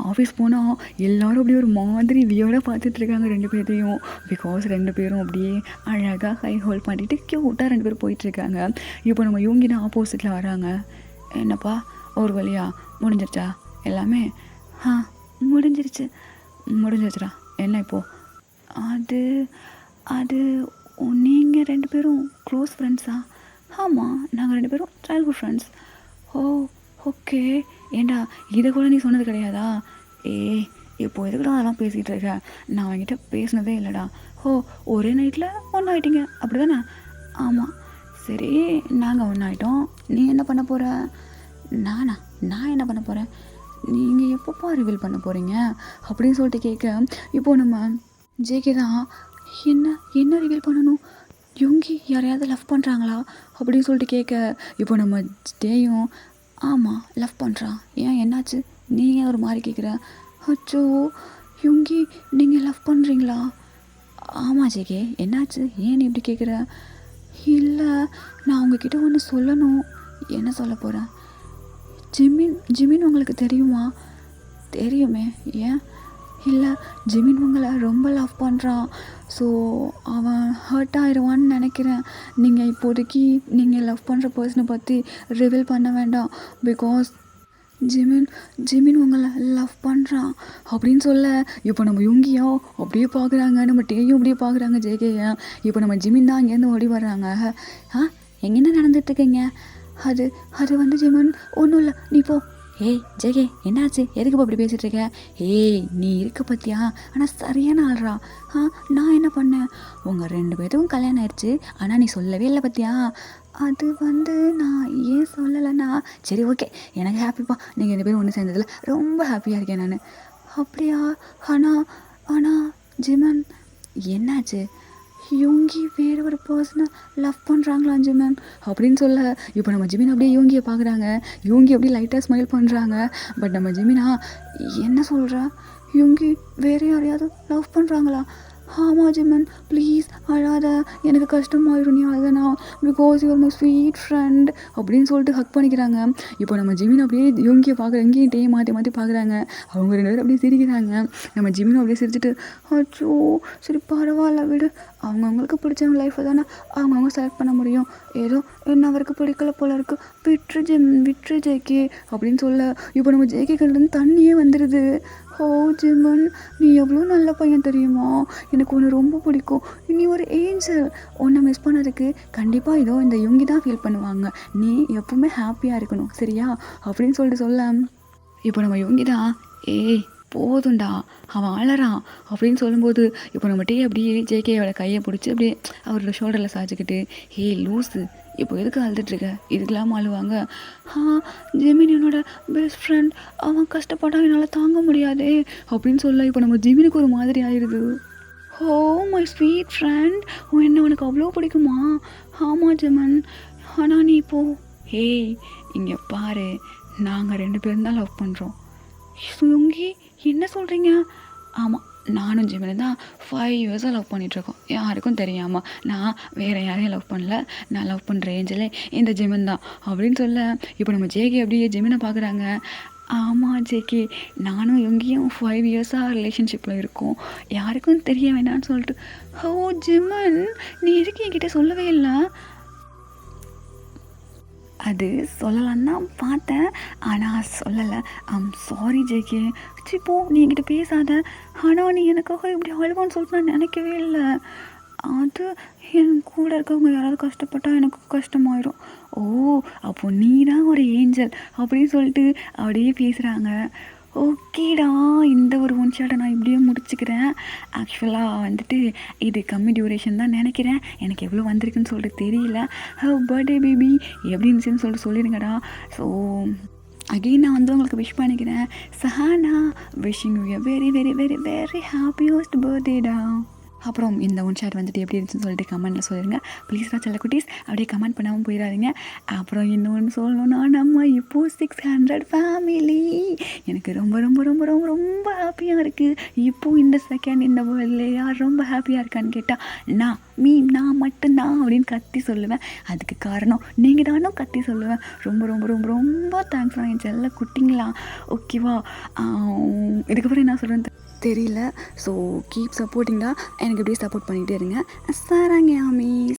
ஆஃபீஸ் போனால் எல்லோரும் அப்படியே ஒரு மாதிரி வியர்டாக பார்த்துட்ருக்காங்க 2 பேர்த்தையும். பிகாஸ் 2 பேரும் அப்படியே அழகாக ஹை ஹோல்ட் பண்ணிவிட்டு க்யூட்டாக 2 பேரும் போயிட்டுருக்காங்க. இப்போ நம்ம யோகினா ஆப்போசிட்டில் வராங்க. என்னப்பா ஒரு வழியா முடிஞ்சிருச்சா எல்லாமே? முடிஞ்சிருச்சுடா. என்ன இப்போது? அது அது நீங்கள் 2 பேரும் க்ளோஸ் ஃப்ரெண்ட்ஸா? ஆமாம், நாங்கள் 2 பேரும் சைல்ட்ஹுட் ஃப்ரெண்ட்ஸ். ஓ ஓகே. ஏண்டா இதை கூட நீ சொன்னது கிடையாதா? இப்போ எதுக்குடா அதெல்லாம் பேசிகிட்டு இருக்க? நான் அவங்ககிட்ட பேசினதே இல்லைடா. ஒரே நைட்டில் ஒன்றாயிட்டீங்க அப்படி தானே? ஆமாம். சரி, நாங்கள் ஒன்றாயிட்டோம். நீ என்ன பண்ண போகிற? நான் என்ன பண்ண போகிறேன்? நீங்கள் எப்பப்போ ரிவீல் பண்ண போகிறீங்க அப்படின்னு சொல்லிட்டு கேட்க, இப்போது நம்ம ஜேகே தான் என்ன ரிவீல் பண்ணணும்? யோங்கி யாரையாவது லவ் பண்ணுறாங்களா அப்படின்னு சொல்லிட்டு கேட்க, இப்போ நம்ம டேயும் ஆமாம் லவ் பண்ணுறான். ஏன் என்னாச்சு? நீ ஏன் ஒரு மாதிரி கேட்குற? அச்சோ யோங்கி நீங்கள் லவ் பண்ணுறீங்களா? ஆமாம் ஜேகே, என்னாச்சு? ஏன் நீ இப்படி கேட்குற? இல்லை, நான் உங்ககிட்ட ஒன்று சொல்லணும். என்ன சொல்ல போகிறேன்? ஜிமின் உங்களுக்கு தெரியுமா? தெரியுமே. ஏன்? இல்லை, ஜிமின் உங்களை ரொம்ப லவ் பண்ணுறான். ஸோ அவன் ஹர்ட் ஆயிடுவான்னு நினைக்கிறேன். நீங்கள் இப்போதைக்கு நீங்கள் லவ் பண்ணுற பர்சனை பற்றி ரிவீல் பண்ண வேண்டாம். பிகாஸ் ஜிமின் உங்களை லவ் பண்ணுறான் அப்படின்னு சொல்ல, இப்போ நம்ம யோங்கியோ அப்படியே பார்க்குறாங்க, நம்ம டேயும் அப்படியே பார்க்குறாங்க ஜேகேயை. இப்போ நம்ம ஜிமின் தான் அங்கேருந்து ஓடி வர்றாங்க. எங்கே என்ன நடந்துட்டுருக்கீங்க? அது வந்து ஜிமின் ஒன்றும் இல்லை, நீ போ. ஜேகே என்னாச்சு? எதுக்கு அப்படி பேசிகிட்டு இருக்க? நீ இருக்க பற்றியா? ஆனால் சரியான ஆள்றா. நான் என்ன பண்ணேன்? உங்கள் 2 பேருக்கும் கல்யாணம் ஆயிடுச்சு, ஆனால் நீ சொல்லவே இல்லை பற்றியா? அது வந்து நான் ஏன் சொல்லலைன்னா, சரி ஓகே எனக்கு ஹாப்பிப்பா, நீங்கள் 2 பேரும் ஒன்று சேர்ந்ததில் ரொம்ப ஹாப்பியாக இருக்கேன் நான். அப்படியா? ஆனால் ஜிமன் என்னாச்சு? யோங்கி வேறு ஒரு பர்சனை லவ் பண்ணுறாங்களா ஜிமன் அப்படின்னு சொல்ல, இப்போ நம்ம ஜிமின் அப்படியே யோங்கியை பார்க்குறாங்க. யோங்கி அப்படியே லைட்டாக ஸ்மைல் பண்ணுறாங்க. பட் நம்ம ஜிமினா என்ன சொல்கிறா? யோங்கி வேறு யாரையாவது லவ் பண்ணுறாங்களா? ஆமாம் ஜிமன், ப்ளீஸ் அழாத, எனக்கு கஷ்டமாயிரும் நீ அழுதனா, because you are my sweet friend அப்படின்னு சொல்லிட்டு ஹக் பண்ணிக்கிறாங்க. இப்போ நம்ம ஜிமின் அப்படியே யோங்கியை பார்க்குற எங்கேயும் டே மாற்றி பார்க்குறாங்க. அவங்க 2 பேரும் அப்படியே சிரிக்கிறாங்க. நம்ம ஜிமினும் அப்படியே சிரிச்சுட்டு, அச்சோ சரி பரவாயில்ல விடு, அவங்கவுங்களுக்கு பிடிச்சவங்க லைஃப்பை தானே அவங்கவுங்க செலக்ட் பண்ண முடியும். ஏதோ என்ன அவருக்கு பிடிக்கல போல இருக்குது, விட்டுரு ஜேகே அப்படின்னு சொல்ல, இப்போ நம்ம ஜேகே கண்ணிலேருந்து தண்ணியே வந்துடுது. ஜிமன், நீ எவ்வளோ நல்ல பையன் தெரியுமா? எனக்கு உன்னை ரொம்ப பிடிக்கும். நீ ஒரு ஏஞ்சல். உன்னை மிஸ் பண்ணதுக்கு கண்டிப்பாக இதோ இந்த யோங்கி தான் ஃபீல் பண்ணுவாங்க. நீ எப்பவுமே ஹாப்பியாக இருக்கணும் சரியா அப்படின்னு சொல்ல, இப்போ நம்ம யோங்கி தான் போதும்டா அவன் அழறான் அப்படின்னு சொல்லும்போது, இப்போ நம்ம டீ அப்படியே ஜேகேயோட கையை பிடிச்சி அப்படியே அவரோட ஷோல்டரில் சாய்ச்சிக்கிட்டு, லூஸு இப்போ எதுக்கு அழுதுட்ருக்க? இதுக்கெல்லாம் அழுவாங்க? ஜிமின் என்னோட பெஸ்ட் ஃப்ரெண்ட், அவன் கஷ்டப்பட்டால் என்னால் தாங்க முடியாதே அப்படின்னு சொல்ல, இப்போ நம்ம ஜிமினுக்கு ஒரு மாதிரி ஆயிடுது. மை ஸ்வீட் ஃப்ரெண்ட், என்ன உனக்கு அவ்வளோ பிடிக்குமா? ஆமாம் ஜிமன், ஆனால் நீ இப்போ இங்கே பாரு, நாங்கள் 2 பேரும் தான் லவ் பண்ணுறோம். யோங்கி என்ன சொல்கிறீங்க? ஆமாம், நானும் ஜிமினு தான் 5 இயர்ஸாக லவ் பண்ணிகிட்ருக்கோம். யாருக்கும் தெரியாமல். நான் வேறு யாரையும் லவ் பண்ணல. நான் லவ் பண்ணுற ஏஞ்சலே இந்த ஜிமின் தான் அப்படின்னு சொல்ல, இப்போ நம்ம ஜேகே அப்படியே ஜிமினை பார்க்குறாங்க. ஆமாம் ஜேகே, நானும் யோங்கியும் 5 இயர்ஸாக ரிலேஷன்ஷிப்பில் இருக்கோம், யாருக்கும் தெரிய வேணான்னு சொல்லிட்டு. ஜிமன், நீ எதுக்கு என்கிட்ட சொல்லவே இல்லை? அது சொல்லலான்னு தான் பார்த்தேன், ஆனால் சொல்லலை. Sorry JK. போ, நீ என்கிட்ட பேசாத. ஆனால் நீ எனக்காக இப்படி அழுவான்னு சொல்லிட்டு நான் நினைக்கவே இல்லை. அது என் கூட இருக்கவங்க யாராவது கஷ்டப்பட்டால் எனக்கு கஷ்டமாயிரும். அப்போ நீ தான் ஒரு ஏஞ்சல் அப்படின்னு சொல்லிட்டு அப்படியே பேசுகிறாங்க. ஓகேடா, இந்த ஒரு ஒன் ஷாட்டை நான் இப்படியே முடிச்சுக்கிறேன். ஆக்சுவலாக வந்துட்டு இது கம்மி டியூரேஷன் தான் நினைக்கிறேன். எனக்கு எவ்வளோ வந்திருக்குன்னு சொல்லிட்டு தெரியல. பர்த்டே பேபி எப்படி இருந்துச்சுன்னு சொல்லிட்டு சொல்லிடுங்கடா. ஸோ அகெயின் நான் வந்து உங்களுக்கு விஷ் பண்ணிக்கிறேன். Sahana, wishing you a very very very very happiest birthday டா. அப்புறம் இந்த ஒன் ஷாட் வந்துட்டு எப்படி இருந்துச்சுன்னு சொல்லிட்டு கமெண்ட்டில் சொல்லிடுங்க. ப்ளீஸ்டா செல்ல குட்டீஸ், அப்படியே கமெண்ட் பண்ணாமல் போயிடாதீங்க. அப்புறம் இன்னொன்று சொல்லணும்னா, நம்ம இப்போது 600 ஃபேமிலி. எனக்கு ரொம்ப ரொம்ப ரொம்ப ரொம்ப ரொம்ப ஹாப்பியாக இருக்குது. இப்போது இந்த செகண்ட் இந்த வேர்ல்டில் யார் ரொம்ப ஹாப்பியாக இருக்கான்னு கேட்டால் நான் மட்டும்தான் அப்படின்னு கத்தி சொல்லுவேன். அதுக்கு காரணம் நீங்கள் தானும் கத்தி சொல்லுவேன். ரொம்ப ரொம்ப ரொம்ப ரொம்ப தேங்க்ஸ்ண்ணா என் செல்ல குட்டிங்களா. ஓகேவா? இதுக்கப்புறம் என்ன சொல்கிறேன்னு தெரியல. ஸோ கீப் சப்போர்ட்டிங்கா, எனக்கு இப்படியே சப்போர்ட் பண்ணிகிட்டே இருங்க. சரங்க ஆமீஸ்.